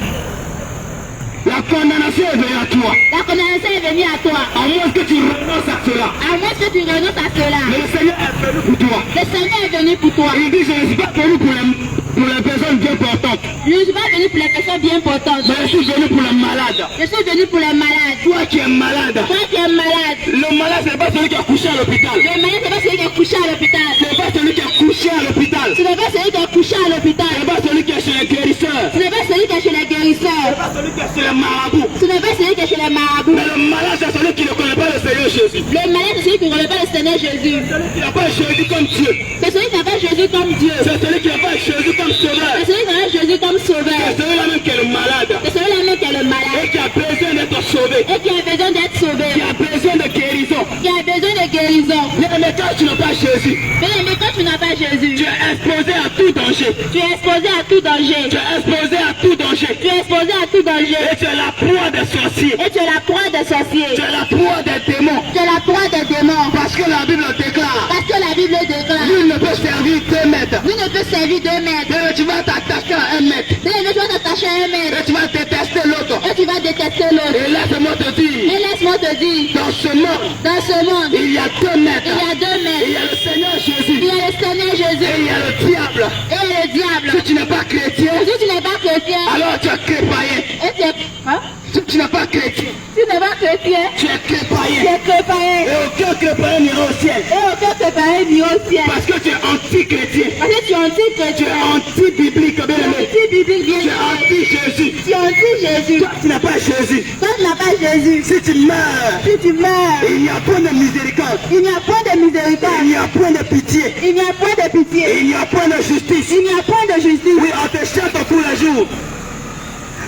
La condamnation est venue à toi. La condamnation est venue à toi. À moins que tu renonces à cela. À moins que tu renonces à cela. Mais le Seigneur est venu pour toi. Le Seigneur est venu pour toi. Il dit, je ne suis pas venu pour les personnes bien portantes. Je ne suis pas venu pour les personnes bien portantes. Mais je suis venu pour les malades. Je suis venu pour les malades. Toi qui es malade. Toi qui es malade. Le malade, ce n'est pas celui qui a couché à l'hôpital. Le malade, ce n'est pas celui qui est couché à l'hôpital. Ce n'est pas celui qui a couché à l'hôpital. Ce n'est pas celui qui est couché à l'hôpital. Ce n'est pas celui qui est chez les guérisseurs. Ce n'est pas celui qui est chez les guérisseurs. Ce n'est pas celui qui est chez les marabouts. Ce n'est pas celui qui est chez les marabouts. Mais le malade, c'est celui qui ne connaît pas le Seigneur Jésus. Le malade, c'est celui qui ne connaît pas le Seigneur Jésus. C'est celui qui n'a pas Jésus comme Dieu. C'est celui qui n'a pas Jésus comme Dieu. C'est celui qui n'a pas Jésus comme sauveur. C'est celui qui n'a pas Jésus comme sauveur. C'est celui-là même qui est le malade. C'est celui-là même qui est le malade. Et qui a besoin d'être sauvé. Et qui a besoin d'être sauvé. Qui a besoin de guérison. Qui a besoin de guérison. Mais quand tu n'as pas Jésus, Mais quand tu n'as pas Jésus, tu es exposé à tout danger. tu es exposé à tout danger. Tu es exposé à tout danger. Tu es exposé à tout danger. Et tu es la proie des sorciers. Et tu es la proie des sorciers. Tu es la proie des démons. Tu es la proie des démons. Parce que la Bible déclare. Parce que la Bible déclare. Nul ne peut servir 2 mètres. Nul ne peut servir 2 mètres. Mais tu vas t'attacher à 1 mètre. Tu vas t'attacher à 1 mètre. Et tu vas détester l'autre. Et tu vas détester l'autre. Et laisse-moi te dire. Et laisse-moi te dire. Dans ce monde. Dans ce monde. Il y a 2 mètres. Il y a 2 Il mètres. y a le Seigneur Jésus. Il y a le Seigneur Jésus. Et il y a le diable. Et le diable. Si tu n'es pas chrétien, Si tu n'es pas chrétien. alors tu es crépaillé. Et tu es... Hein? Si tu n'es pas chrétien, Tu n'es pas chrétien. tu es Tu crépaillé. es crépaillé. Et aucun crépaillé n'ira au ciel. Et aucun crépaillé ni au ciel. Parce que tu es anti-chrétien. Parce que tu es Tu anti-chrétien. es anti-biblique, bien Tu es aimé. anti-biblique bien Tu es aimé. anti-Jésus. Tu es anti-Jésus. Toi, tu n'as pas Jésus. Toi, tu n'as pas Jésus. Si tu meurs, Si tu meurs, il n'y a point de miséricorde. il n'y a point de Il miséricorde. n'y a point de pitié. Il n'y a point de pitié. Il n'y a point de justice. Il n'y a point de justice. Oui, on te chante tous les jours.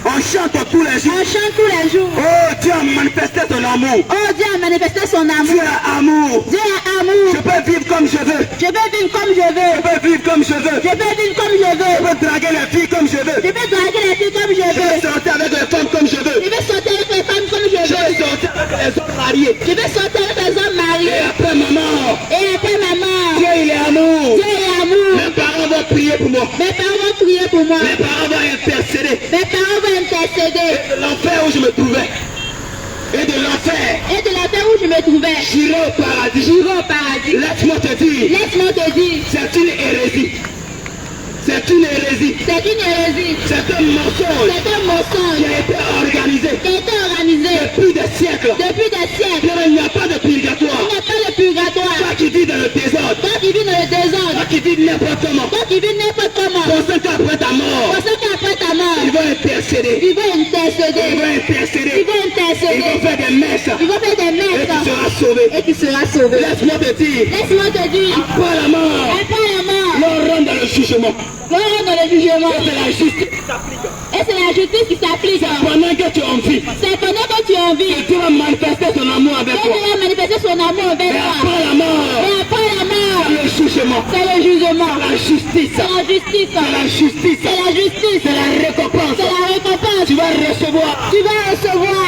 On chante tous les jours. On chante tous les jours. Oh, Dieu a manifesté ton amour. Oh, Dieu a manifesté son amour. Dieu a amour. Dieu a amour. Je peux vivre comme je veux. Je peux vivre comme je veux. Je peux vivre comme je veux. Je peux vivre comme je veux. Je peux draguer les filles comme je veux. Je peux draguer les filles comme je Je veux. peux sortir avec les femmes comme je veux. Je vais sortir avec les femmes comme je Je veux. peux sortir avec les hommes mariés. Je vais sortir avec les hommes Et mariés. après maman, Et après ma mort. Dieu il est amour. Dieu est amour. Mes parents vont prier pour moi. Mes parents vont prier pour moi. Mes parents vont intercéder. Mes parents vont intercéder. De l'enfer où je me trouvais. Et de l'enfer, Et de la terre où je me trouvais, j'irai au paradis. j'irai au paradis. Laisse-moi te dire, Laisse-moi te dire, c'est une hérésie. C'est une hérésie. c'est une hérésie. C'est un mensonge C'est un mensonge qui a été organisé qui a été organisé depuis des siècles. depuis des siècles. Car il n'y a pas de purgatoire. Il n'y a pas de purgatoire. Toi qui vis dans le désordre, Toi qui vis dans le désordre, toi qui vis n'importe comment, toi qui vis n'importe comment, pensant qu'après ta mort, parce qu'après ta mort, ils vont intercéder. ils vont Ils intercéder. vont Ils intercéder. vont Ils vont intercéder. faire des messes. Ils vont faire des Et messes. Et tu seras sauvé. Et tu seras sauvé. Laisse-moi te dire. Laisse-moi te dire. Après la mort. Après la mort. L'on rentre dans le jugement. L'on rentre dans le jugement. Et c'est la justice qui s'applique. Et c'est la justice qui s'applique. Pendant que tu es en vie. C'est pendant que tu es en vie. Et tu vas manifester son amour avec Et toi. tu vas manifester son amour avec Et toi. après la mort. Et après la mort. C'est le jugement. C'est le jugement. La justice. C'est la justice. C'est la justice. C'est la justice. C'est la récompense. C'est la récompense. Tu vas recevoir. Tu vas recevoir.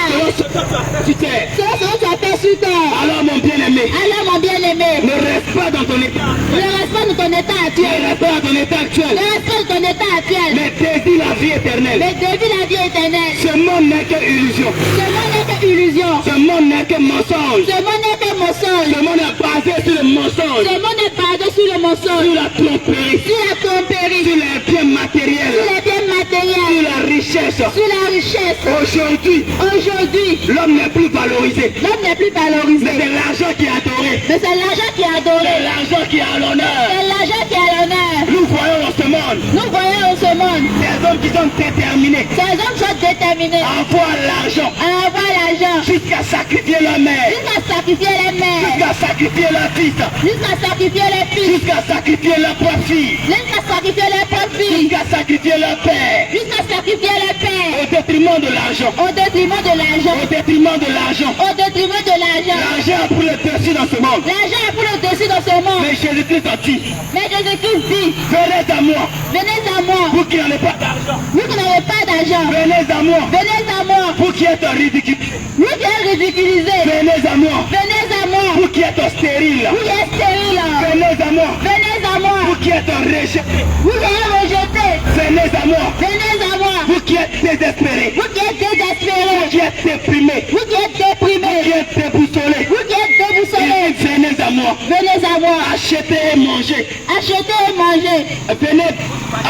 Tu t'es. C'est ce que tu as fait sur terre. Alors mon bien-aimé. Alors mon bien-aimé. Ne reste pas dans ton état. Ne reste pas dans ton état Ne actuel. reste pas dans ton état actuel. Ne reste pas dans ton état actuel. Mais désire la vie éternelle. Mais depuis la vie éternelle. Ce monde n'est que illusion. Ce monde n'est que illusion. Ce monde n'est que mensonge. Ce monde n'est que mensonge. Ce monde est basé sur le mensonge. Ce monde est basé sur le mensonge. Sur la tromperie. Sur la tromperie. Sur les biens Sur matériels. les biens Sur matériels. la richesse. Sur la richesse. Aujourd'hui, Aujourd'hui, l'homme n'est plus valorisé. l'homme n'est plus Mais valorisé. c'est l'argent qui est adoré. Mais c'est l'argent qui est adoré. C'est l'argent qui a l'honneur. C'est l'argent qui a l'honneur. Nous voyons dans ce monde Nous voyons dans ce monde des hommes qui sont déterminés ces hommes sont déterminés à avoir l'argent à avoir l'argent jusqu'à sacrifier leur mère, jusqu'à sacrifier les mères, jusqu'à sacrifier leur fils, jusqu'à sacrifier les fils, jusqu'à sacrifier leur propre fille, jusqu'à sacrifier les propres filles, jusqu'à sacrifier leur père, jusqu'à sacrifier les pères, au détriment de l'argent, au détriment de l'argent, au détriment de l'argent. au détriment de l'argent. L'argent a pris le dessus dans ce monde. L'argent est pour le dessus dans ce monde. Mais Jésus-Christ a dit, Mais Jésus-Christ dit, venez à moi, venez à moi, vous qui n'avez pas d'argent. vous qui n'avez pas d'argent, Venez à moi, venez à moi, vous qui êtes ridiculisés. vous qui êtes ridiculisés, Venez à moi, venez à moi, vous qui êtes stériles. vous qui êtes stériles, Venez à moi, venez à moi, vous qui êtes rejetés. vous qui êtes rejetés, Venez à moi, venez à moi, vous qui êtes désespérés, vous qui êtes vous désespérés, qui êtes déprimés, vous qui êtes vous qui déprimés, êtes déboussolés. vous qui êtes déboussolés, Venez à moi, venez à moi, achetez et mangez. achetez et mangez, Venez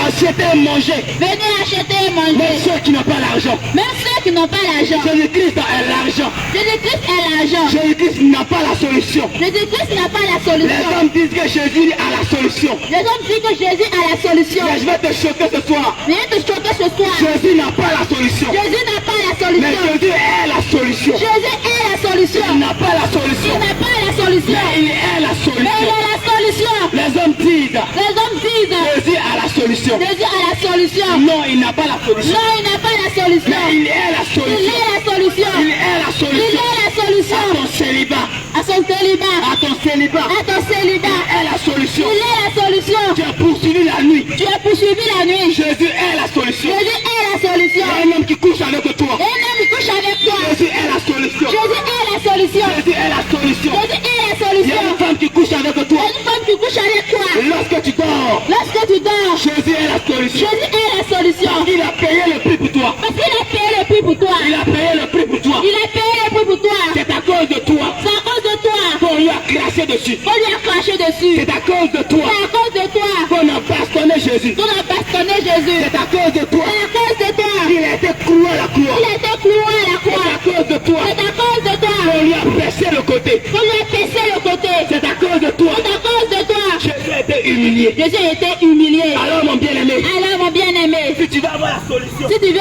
acheter et manger. venez acheter et Mais manger. ceux qui n'ont pas l'argent, Même ceux qui n'ont pas l'argent, Jésus-Christ a l'argent. Jésus-Christ est l'argent. Jésus-Christ n'a pas la solution. Jésus-Christ n'a pas la Les solution. hommes disent que Jésus a la solution. Les hommes disent que Jésus a la solution. Mais je vais te choquer ce soir. Viens te choquer ce soir. Jésus n'a pas la solution. Jésus n'a pas la Mais solution. Jésus est la solution. Jésus est la solution. Il n'a pas la Il solution. n'a pas la solution. Mais il est la Mais il solution. est la solution. Les hommes disent Les hommes disent Jésus a la solution. Jésus a la solution. Non, il n'a pas la solution. Non, il n'a pas la solution. Mais il est la Il solution. est la solution. Il est la Il solution. est la solution. À ton célibat. À son célibat. À ton célibat. À ton célibat. Il est la solution. Il est la solution. Tu as poursuivi la nuit. Tu as poursuivi la nuit. Jésus est la solution. Jésus est la Il y solution. a un homme qui couche avec toi. Et un homme qui couche avec toi. Jésus est la solution. Jésus est la solution. Jésus est la solution. Jésus est la Il y a solution. une femme qui couche avec Il y toi. a une femme qui couche avec toi. Lorsque tu dors, Lorsque tu dors, Jésus est la solution. Jésus est la solution. Il a payé le prix pour toi. Parce qu'il a payé le prix pour toi. Il a payé le prix pour toi. Il a payé le prix pour toi. C'est à cause de toi C'est à cause de toi qu'on lui a craché dessus. qu'on lui a craché dessus. C'est à cause de toi C'est à cause de toi qu'on a bastonné Jésus. qu'on a bastonné Jésus. C'est à cause de toi C'est à cause de toi qu'il a été cloué à la croix. qu'il a été cloué à la C'est croix. à cause de toi C'est à cause de toi qu'on lui a baissé le côté. qu'on lui a baissé le côté. C'est à cause de toi C'est à cause de toi Jésus a été humilié. Jésus a été humilié. Alors mon bien-aimé, Alors mon bien-aimé, si tu vas avoir la solution, si tu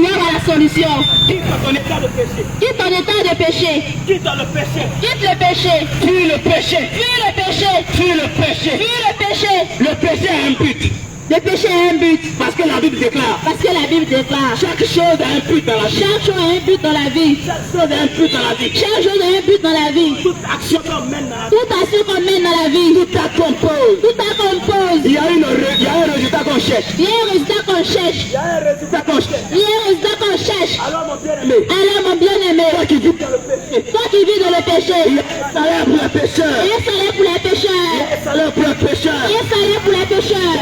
veux avoir la solution, quitte ton état de péché. quitte ton état de péché, Quitte le péché. quitte le péché, Fuis le péché. fuis le péché, Fuis le péché. fuis le péché. Le péché a un but. Le péché a un but. Parce que la Bible déclare, Parce que la Bible déclare, chaque chose a un but dans la vie. chaque chose a un but dans la vie. Chaque chose a un but dans la vie. Chaque chose a un but dans la vie. Toute action qu'on mène dans la vie, Toute action qu'on mène dans la vie, tout à compose. tout à compose. Il y a un résultat qu'on cherche. Il y a un résultat qu'on cherche. Il y a un résultat qu'on cherche. Il y a un résultat qu'on cherche. Alors mon bien-aimé, Alors mon bien-aimé, toi qui vis dans le péché, toi qui vis dans le péché, il y a un salaire pour les pécheurs. il y a un salaire pour les pécheurs. Il y a un salaire pour les pécheurs. Il y a un salaire pour les pécheurs.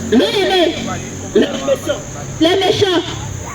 Bien-aimé, Les méchants, les méchants,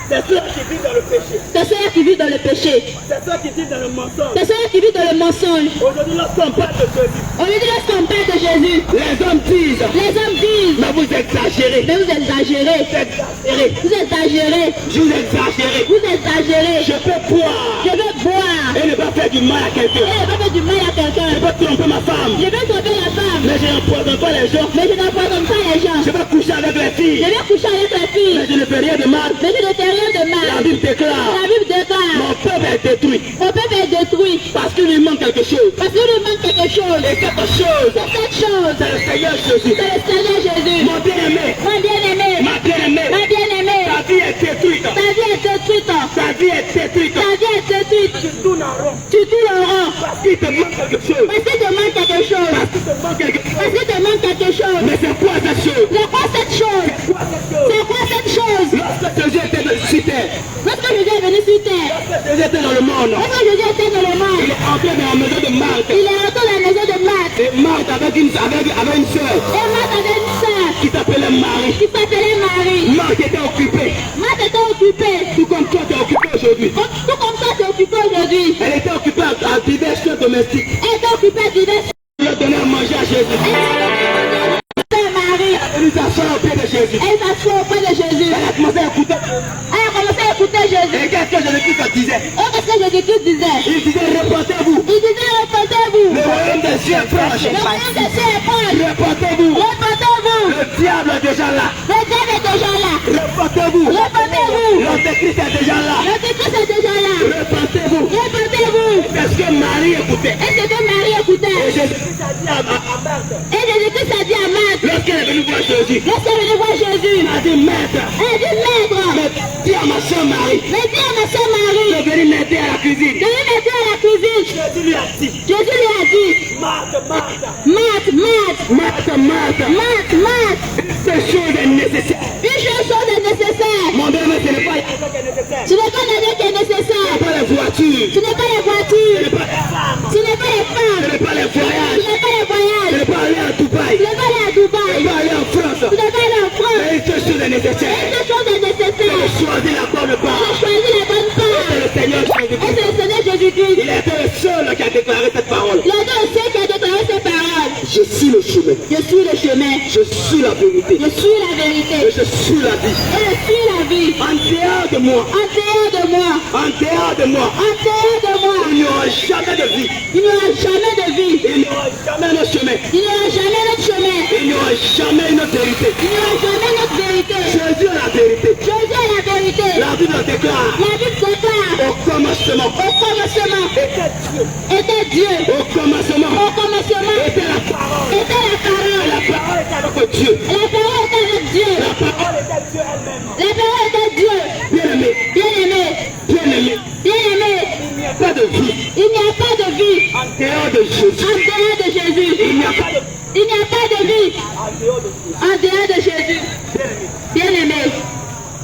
c'est ceux qui vivent dans le péché. c'est ceux qui vivent dans le péché. C'est ceux qui vivent dans le mensonge. C'est ceux qui vivent dans le mensonge. Aujourd'hui, lorsqu'on parle de Jésus, Aujourd'hui, lorsqu'on parle de Jésus, les hommes disent, les hommes disent, mais vous exagérez. mais vous exagérez, Exagérez. vous exagérez, Vous exagérez. vous exagérez. Je peux boire Je veux boire et ne pas faire du mal à quelqu'un. et ne pas faire du mal à Je quelqu'un. peux tromper ma femme, Je vais tromper la femme, mais je n'empoisonne pas les gens. mais je n'empoisonne pas les gens. Je vais coucher avec les Je filles, vais coucher avec les mais filles, je ne fais rien de mal. mais je ne fais rien de La mal. Bible déclare, La Bible déclare, mon peuple est détruit mon peuple est détruit parce qu'il qu'il lui manque quelque chose. Parce qu'il lui manque quelque chose. Et cette chose, Cette chose, c'est le Seigneur Jésus. c'est le Seigneur Jésus. Mon bien-aimé, Mon bien-aimé, ma bien-aimée, ma bien-aimée, ta vie est détruite. ta vie est détruite. Ta vie est détruite. Ta vie est détruite. Tu tournes en rond. Tu tournes en rond. Parce qu'il te manque quelque chose. Parce qu'il te manque quelque chose. Parce qu'il te manque quelque chose. Parce qu'il te manque quelque chose. Mais c'est quoi cette chose? C'est quoi cette chose? Quoi cette chose? C'est quoi cette chose? Lorsque Jésus était sur terre, Lorsque Jésus est venu sur terre, lorsque Jésus était dans le monde, lorsque Jésus était dans le il monde, est entré dans la maison de Marthe. il est rentré dans la maison de Marthe. Et Marthe avait une sœur Et Marthe avait une sœur qui s'appelait Marie. qui s'appelait Marie. Marthe était occupée. Marthe était occupée. Tout comme toi, tu es occupé aujourd'hui. Tout comme ça, tu es occupée aujourd'hui. Elle était occupée à diverses choses domestiques. Elle était occupée à diverses Elle a donné à manger à Jésus. sœurs Marie. Elle lui s'assoit au pied de Jésus. Elle s'assoit auprès de Jésus. Elle a commencé à écouter. Elle a commencé à écouter Jésus. Et qu'est-ce que Jésus-Christ disait? Et qu'est-ce que Jésus-Christ disait? Il disait, reportez-vous. Il disait, répondez-vous. Le royaume des cieux est proche. Le royaume des cieux est proche. Reportez-vous. Répondez-vous. Le diable est déjà là. Le diable est déjà là. Reportez-vous. Répondez-vous. L'antéchrist est déjà là. Le Christ est déjà là. Reportez-vous. Répondez-vous. Parce que Marie écoutait. Et c'est que Marie Et écoutait. Jésus-Christ a dit à Marthe, Et Jésus-Christ a dit à Marthe, lorsqu'elle est venue voir Jésus, lorsqu'elle est venue voir Jésus, elle a dit, maître, elle dit, maître, mais dis à ma soeur Marie, mais dis à ma soeur Marie, de venir m'aider à la cuisine. de lui mettre à la cuisine. Jésus lui a dit, Jésus lui a dit, Marthe, Marthe, Marthe, Marthe, Marthe, Marthe, Marthe, Marthe, cette chose est nécessaire. une chose est nécessaire. Mon bien, ce n'est pas l'argent qui est nécessaire. Ce n'est pas l'argent qui est Ce nécessaire. n'est pas les voitures. Ce n'est pas les Ce voitures. n'est pas les femmes. Ce n'est pas les Ce femmes. n'est pas les Ce voyages. n'est pas les Ce voyages. n'est pas aller à Dubaï. Ce n'est pas aller à Ce Dubaï. n'est pas aller en France. Ce n'est pas aller en France. Mais cette chose est nécessaire. Cette chose est nécessaire. C'est de choisir la bonne part. Choisis la bonne C'est part. le Seigneur Et Jésus-Christ. c'est le Seigneur Jésus-Christ. Il était le seul qui a déclaré cette parole. Il y a deux cieux qui a déclaré ces paroles. Je suis le chemin. Je suis le chemin. Je suis la vérité. Je suis la Et vérité. je suis la vie. Et je suis la vie. En dehors de moi, En dehors de moi. en dehors de moi, En dehors de moi. il n'y aura jamais de vie. Il n'y aura jamais de vie. Il n'y aura jamais de chemin. Il n'y aura jamais notre chemin. Il n'y aura jamais une autre vérité. Il n'y aura jamais notre vérité. Jésus est la vérité. Jésus est la vérité. La Bible déclare La Bible déclare au commencement au commencement était Dieu. était Dieu. Au commencement Au commencement était la parole. était la Et parole. la parole était avec Dieu. La parole était avec Dieu. La parole était Dieu elle-même. La parole était Dieu. Bien-aimé, Bien-aimé, bien-aimé, bien-aimé, il n'y a pas de vie il n'y a pas de vie en dehors de Jésus. en dehors de Jésus. Il n'y a pas de vie Il n'y a pas de vie en dehors de Jésus. en dehors de Jésus. Bien-aimé,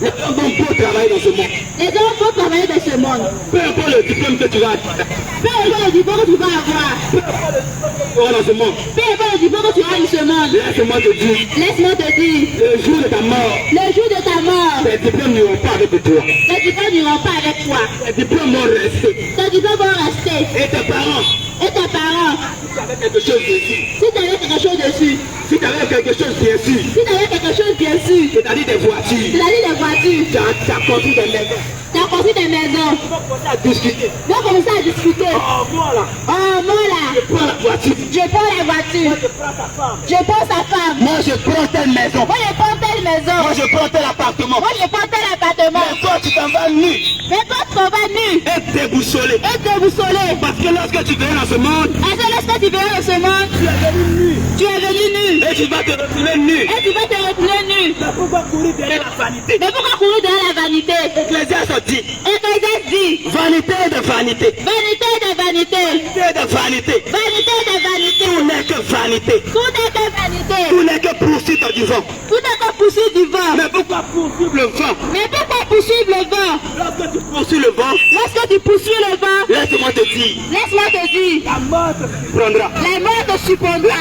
Les gens vont pour travailler dans ce monde. les hommes vont travailler dans ce monde. Peu importe le diplôme que tu vas avoir, Peu importe le diplôme que tu vas avoir, peu importe le diplôme que tu auras dans ce monde, peu importe le diplôme que tu auras dans ce monde, laisse-moi te dire, laisse-moi te dire, le jour de ta mort, le jour de ta mort, tes diplômes n'iront pas avec toi. tes diplômes n'iront pas avec toi. Tes diplômes vont rester. Tes diplômes vont rester. Et tes parents, Et tes parents, si tu avais quelque chose dessus, si tu avais quelque chose dessus, si tu avais quelque chose bien sûr, si tu avais quelque chose bien sûr, c'est-à-dire des voitures, c'est-à-dire des voitures, tu as construit des maisons, tu as construit des maisons, tu vas commencer à discuter. tu vas commencer à discuter. Oh, moi là, Oh, moi là, je prends la voiture, je prends la voiture, je prends ta femme. je prends sa femme, Moi, je prends telle maison. moi je prends telle maison, Moi, je prends tel appartement. moi je prends tel appartement. Mais toi, tu t'en vas nu Mais toi, tu t'en vas nu et déboussolé. et déboussolé. Parce que lorsque tu viens dans ce monde, Est-ce que lorsque tu viens dans ce monde, tu es venu nu. tu es venu nu Et tu vas te retrouver nu. et tu vas te retrouver nu? Mais pourquoi courir derrière la vanité? Mais pourquoi courir derrière la vanité? Ecclésiaste dit, Ecclésiaste dit, vanité de vanité. vanité de vanité, Vanité de vanité. vanité de vanité, Tout n'est que vanité. tout est que vanité, Tout n'est que poursuite du vent. tout est que poursuivre du vent. Mais pourquoi poursuivre le vent? Mais pourquoi poursuivre le vent? Lorsque tu poursuis le vent, Lorsque tu poursuis le vent, laisse-moi te dire, laisse-moi te dire, la mort te surprendra. la mort te surprendra.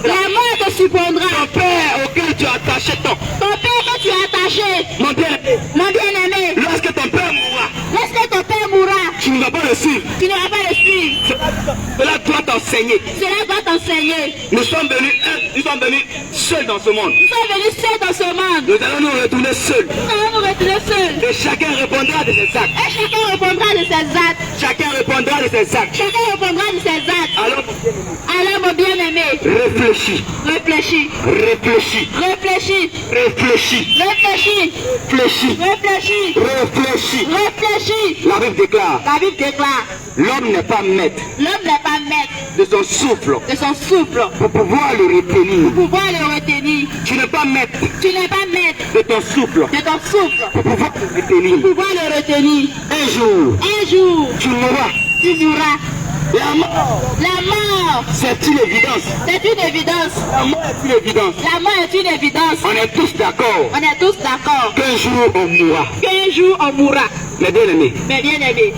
La mort te surprendra. Ton père auquel tu as attaché ton, Ton père que tu as attaché, mon bien-aimé, mon bien-aimé, lorsque ton père mourra, lorsque ton père mourra, tu ne vas pas le suivre. tu ne vas pas le suivre. Cela doit t'enseigner. Cela doit t'enseigner. Nous sommes venus seuls dans ce monde. Nous sommes venus seuls dans ce monde. Nous allons nous retourner seuls. Nous allons nous retourner seuls. Et chacun répondra de ses actes. Et chacun répondra de ses actes. Chacun répondra de ses actes. Chacun répondra de ses actes. Alors, Alors, mon bien-aimé, Réfléchis. Réfléchis. Réfléchis. Réfléchis. Réfléchis. Réfléchis. Réfléchis. Réfléchis. Réfléchis. Réfléchis. La Bible déclare, La Bible déclare, l'homme n'est pas maître l'homme n'est pas maître de son souffle de son souffle pour pouvoir le retenir. pour pouvoir le retenir. Tu n'es pas maître Tu n'es pas maître de ton souffle de ton souffle pour pouvoir le retenir. pour pouvoir le retenir. Un jour, Un jour, tu mourras. tu mourras. La mort, La mort, c'est une évidence. c'est une évidence. La mort est une évidence. La mort est une évidence. On est tous d'accord On est tous d'accord qu'un jour on mourra. qu'un jour on mourra. Mais bien aimé, Mais bien aimé,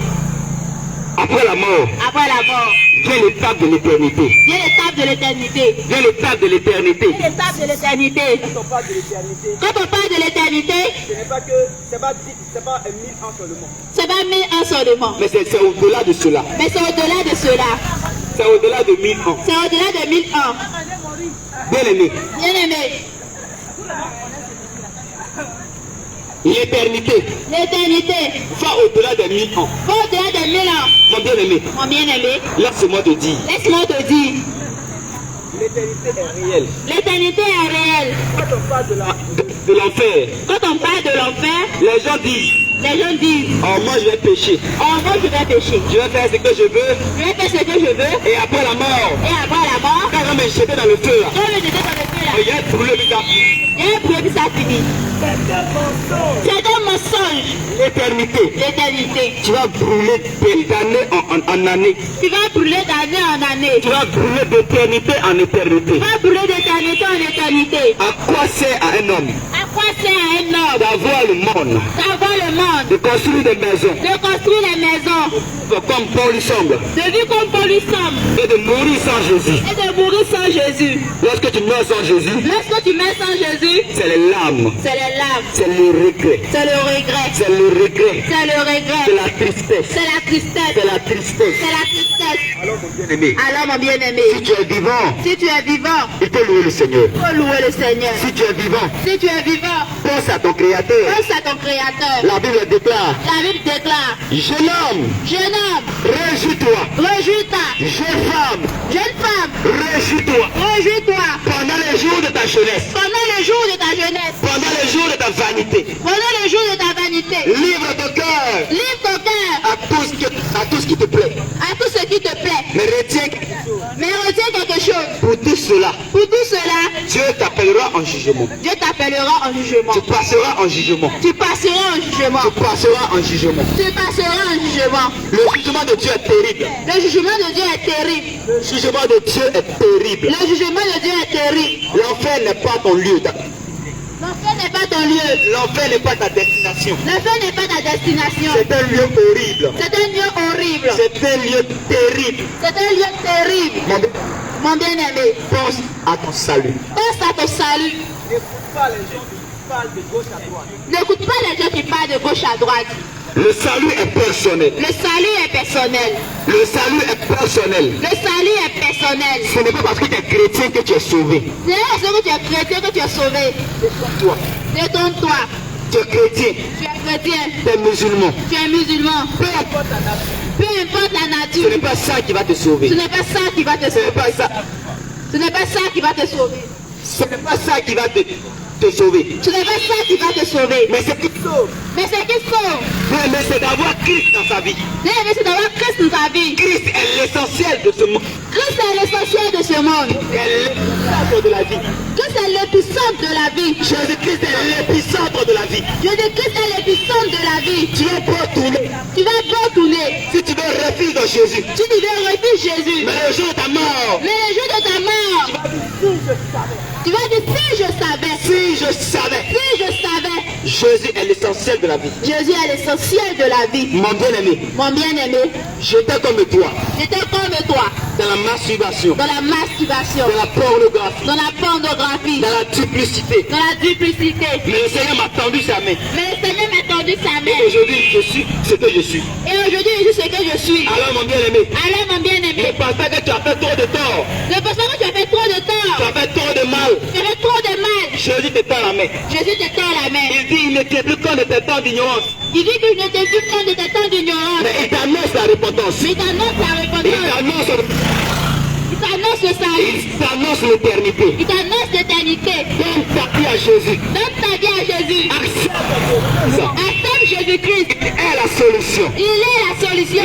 après la mort, après la mort, vient l'étape de l'éternité. vient l'étape de l'éternité. Vient l'étape de l'éternité. Vient l'étape de l'éternité. Quand on parle de l'éternité, Quand on parle de l'éternité, ce n'est pas que, c'est pas 1000 ans seulement. c'est pas 1000 ans seulement. Mais c'est au-delà de cela. Mais c'est au-delà de cela. C'est au-delà de 1000 ans. C'est au-delà de 1000 ans. Bien aimé, Bien aimé, l'éternité l'éternité va au-delà des 1000 ans. va au-delà de 1000 ans. Mon bien aimé, Mon bien-aimé, laisse-moi te dire, laisse-moi te dire, L'éternité est réelle. l'éternité est réelle. Quand on parle de l'enfer, Quand on parle de l'enfer, les gens disent, les gens disent, oh moi je vais pécher, oh moi je vais pécher. je vais faire ce que je veux, Je vais faire ce que je veux. et après la mort, Et après la mort, quand on me jeter dans le feu, là, quand je j'étais dans le feu là, il y a un brûlé de ta vie. et puis ça finit. C'est un mensonge. L'éternité, L'éternité. tu vas brûler d'année en année. Tu vas brûler d'année en année. Tu vas brûler d'éternité en éternité. Tu vas brûler d'éternité en éternité. À quoi sert à un homme À quoi sert à un homme d'avoir le monde, d'avoir le monde, de construire des maisons, de construire des maisons, comme Paul lui semble, de vivre comme Paul lui semble et de mourir sans Jésus? et de mourir sans Jésus? Lorsque tu meurs sans Jésus, Lorsque tu meurs sans Jésus, c'est les larmes, c'est les larmes, c'est le regret, c'est le regret, c'est le regret, c'est le c'est regret, la tristesse, c'est la tristesse, c'est la tristesse. c'est la tristesse. Alors mon bien-aimé, Alors mon bien-aimé, si tu es vivant, si tu es vivant, il faut louer le Seigneur. il faut louer le Seigneur. Si tu es vivant, Si tu es vivant, pense à ton Créateur. pense à ton Créateur. La Bible déclare, La Bible déclare, jeune homme, jeune homme, réjouis-toi. réjouis-toi. Jeune femme, Jeune femme, réjouis-toi. réjouis-toi. Pendant les jours de ta jeunesse, Pendant le jour de ta jeunesse, pendant les jours de ta vanité, pendant le jour de ta vanité, livre ton cœur livre ton cœur à tout ce qui te plaît. à tout ce qui te plaît. Mais retiens que Mais retiens quelque chose. pour tout cela, Pour tout cela, Dieu t'appellera en jugement. Dieu t'appellera en jugement. Tu passeras en jugement. Tu passeras en jugement. Tu passeras en jugement. Tu passeras en jugement. Le jugement de Dieu est terrible. Le jugement de Dieu est terrible. Le jugement de Dieu est terrible. Le jugement de Dieu est terrible. L'enfer n'est pas ton lieu. L'enfer n'est pas ton lieu. L'enfer n'est pas ta destination. L'enfer n'est pas ta destination. C'est un lieu horrible. C'est un lieu horrible. C'est un lieu terrible. C'est un lieu terrible. Mon bien-aimé, Pense à ton salut. pense à ton salut. n'écoute pas les gens qui parlent de gauche à droite. N'écoute pas les gens qui parlent de gauche à droite. Le salut est personnel. Le salut est personnel. Le salut est personnel. Le salut est personnel. Ce n'est pas parce que tu es chrétien que tu es sauvé. C'est parce que tu es chrétien que tu es sauvé. Toi, Détourne-toi. tu es chrétien, Tu es chrétien. tu es musulman. Tu es musulman. Peu importe ta nature, Peu importe la ce nature, n'est pas ça qui va te sauver. ce n'est pas ça qui va te Ce n'est sauver. pas ça. Ce n'est pas ça qui va te sauver. Ce n'est pas ça qui va te sauver. Ce n'est pas ça qui va te sauver. Mais ce qui sauve, Mais c'est qui sauve. mais c'est d'avoir Christ dans sa vie. Bien-aimé, c'est d'avoir Christ dans ta vie. Christ est l'essentiel de ce monde. Christ est l'essentiel de ce monde. Il est l'épicentre de la vie. Christ est l'épicentre de la vie. Jésus-Christ est l'épicentre de la vie. Jésus-Christ est l'épicentre de la vie. Tu vas pas tourner. Tu vas pas tourner. Si tu veux refuge dans Jésus, Tu devais refuge Jésus. mais le jour de ta mort, Mais le jour de ta mort, tu vas dire si je savais. si je savais, Si je savais. Jésus est l'essentiel de la vie. Jésus est l'essentiel de la vie. Mon bien-aimé, Mon bien-aimé, j'étais comme toi j'étais comme toi dans la masturbation, dans la masturbation, dans la pornographie, dans la pornographie, dans la duplicité. dans la duplicité. Mais le Seigneur m'a tendu sa main. Mais le Seigneur m'a tendu sa Et main. aujourd'hui, je suis ce que je suis. Et aujourd'hui, je suis ce que je suis. Alors mon bien-aimé, Alors, mon ne bien-aimé, pense pas que tu as fait trop de tort. ne pense pas que tu as fait trop de Tu tort. as fait trop de mal. Tu as fait trop de mal. Jésus te tend la main. Jésus te tend la main. Il dit, il ne tient plus compte de tes temps d'ignorance. Il dit que je ne t'ai plus compte de tes temps d'ignorance. Mais il t'annonce la repentance. Mais il t'annonce la Il repentance. t'annonce Il t'annonce le salut. Il t'annonce l'éternité. Il t'annonce l'éternité. Donne ta vie à Jésus. Donne ta vie à Jésus. Accepte Jésus-Christ. Il est la solution. Il est la solution.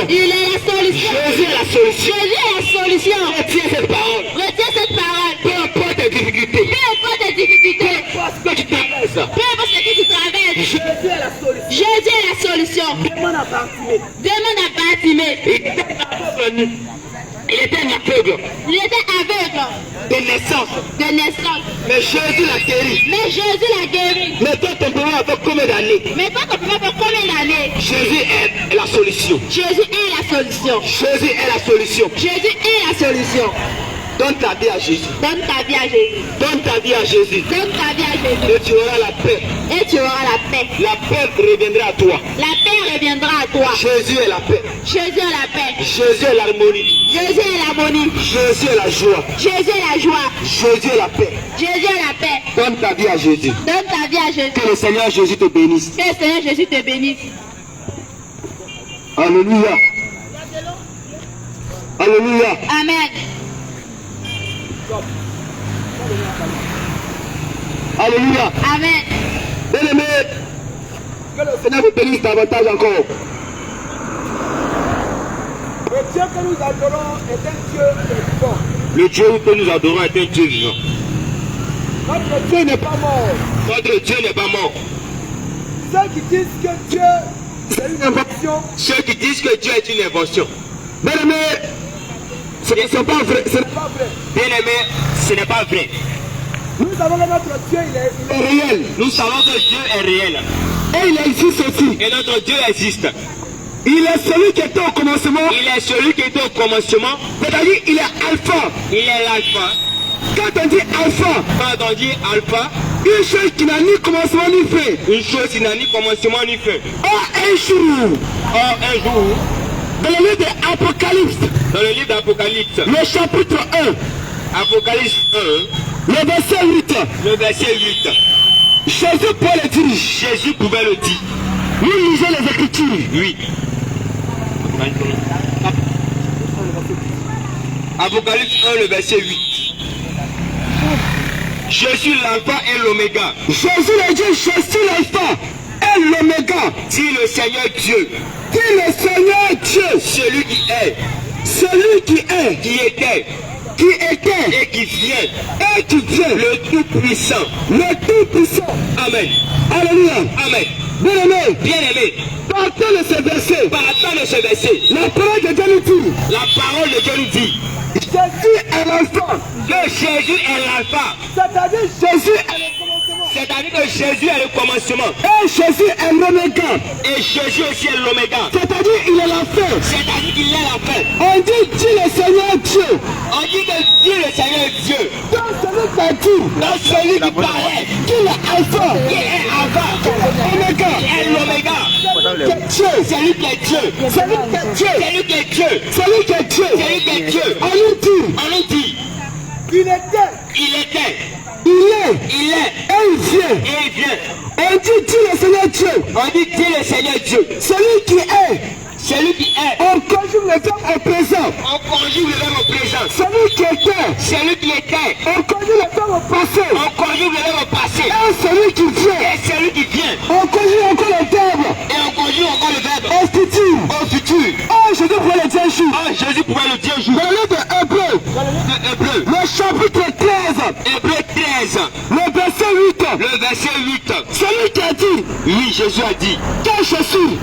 Il est la solution. Jésus est la solution. Jésus est la solution. Retiens cette parole. Retiens cette parole. Peu importe tes difficultés. Peu importe tes difficultés. Peu importe ce que tu traverses. Peu importe ce que tu traverses. Jésus est la solution. Jésus est la solution. Demande à Bartimée. Demande à Bartimée. Il était un aveugle Il était aveugle de naissance. de naissance. Mais Jésus l'a guéri. Mais Jésus l'a guéri. Mais toi, ton problème avec combien d'années? Mais toi, ton problème fait combien d'années? Jésus est la solution. Jésus est la solution. Jésus est la solution. Jésus est la solution. Donne ta vie à Jésus. Donne ta vie à Jésus. Donne ta vie à Jésus. Donne ta vie à Jésus. Et tu auras la paix. Et tu auras la paix. La paix reviendra à toi. La paix reviendra à toi. Jésus est la paix. Jésus est la paix. Jésus est l'harmonie. Jésus est l'harmonie. Jésus est la joie. Jésus est la joie. Jésus est la paix. Jésus est la paix. Donne ta vie à Jésus. Donne ta vie à Jésus. Que le Seigneur Jésus te bénisse. Que le Seigneur Jésus te bénisse. Alléluia. Alléluia. Amen. Alléluia. Amen. Bien-aimés, que le Seigneur vous bénisse davantage encore. Le Dieu que nous adorons est un Dieu qui est vivant. Le Dieu que nous adorons est un Dieu vivant. Notre Dieu n'est pas mort. Notre Dieu n'est pas mort. Ceux qui disent que Dieu c'est une invention, Ceux qui disent que Dieu est une invention. Bien-aimés, ce n'est pas vrai. c'est pas vrai. Bien-aimés, ce n'est pas vrai. Nous savons que notre Dieu, il est Réel. Nous savons que Dieu est réel. Et il existe aussi. Et notre Dieu existe. Il est celui qui était au commencement. Il est celui qui était au commencement. C'est-à-dire, il est alpha. Il est l'alpha. Quand on dit alpha, une chose qui n'a ni commencement ni fin. Une chose qui n'a ni commencement ni fin. Or, un jour. Dans le livre d'Apocalypse. Le chapitre 1. Apocalypse 1. Le verset 8. Jésus pouvait le dire. Nous lisons les Écritures. Oui. Apocalypse 1, le verset 8. Jésus l'alpha et l'oméga. Jésus le Dieu, Jésus l'alpha et l'oméga. Dit le Seigneur Dieu. Dit le Seigneur Dieu. Celui qui est. Celui qui est. Qui était. Qui était. Et qui vient. Et qui vient. Le Tout-Puissant. Le Tout-Puissant. Amen. Alléluia. Amen. Bien-aimé. Bien-aimé. Partant de ce verset. La parole de Dieu nous dit. Jésus est l'alpha. Que Jésus est l'alpha. c'est-à-dire Jésus est le commencement. C'est-à-dire que Jésus est le commencement. Et Jésus est l'oméga. Et Jésus aussi est l'oméga. C'est-à-dire il est la fin. C'est-à-dire qu'il est la fin. On dit le Seigneur Dieu. On dit que Dieu le Seigneur Dieu. Dans celui qui a dit. Dans celui qui paraît. Qui est alpha. Qui est alpha. Oméga. Qui est l'oméga. Dieu. Celui qui est Dieu. Celui qui est Dieu. Celui qui est Dieu. Celui qui est Dieu. Celui qui est Dieu. On nous dit. il était. Il était. Il est. Et il vient. On dit le Seigneur Dieu. On dit le Seigneur Dieu. Celui qui est. On conjugue le verbe au présent. Celui qui était. On conjugue le verbe au passé. Et celui qui vient. On conjugue encore le verbe. Au futur. Oh, Jésus pouvait le dire un jour. Dans le livre de Hébreu. Le chapitre 13. Le verset 8. Celui qui a dit. Oui, Jésus a dit. Quel Jésus?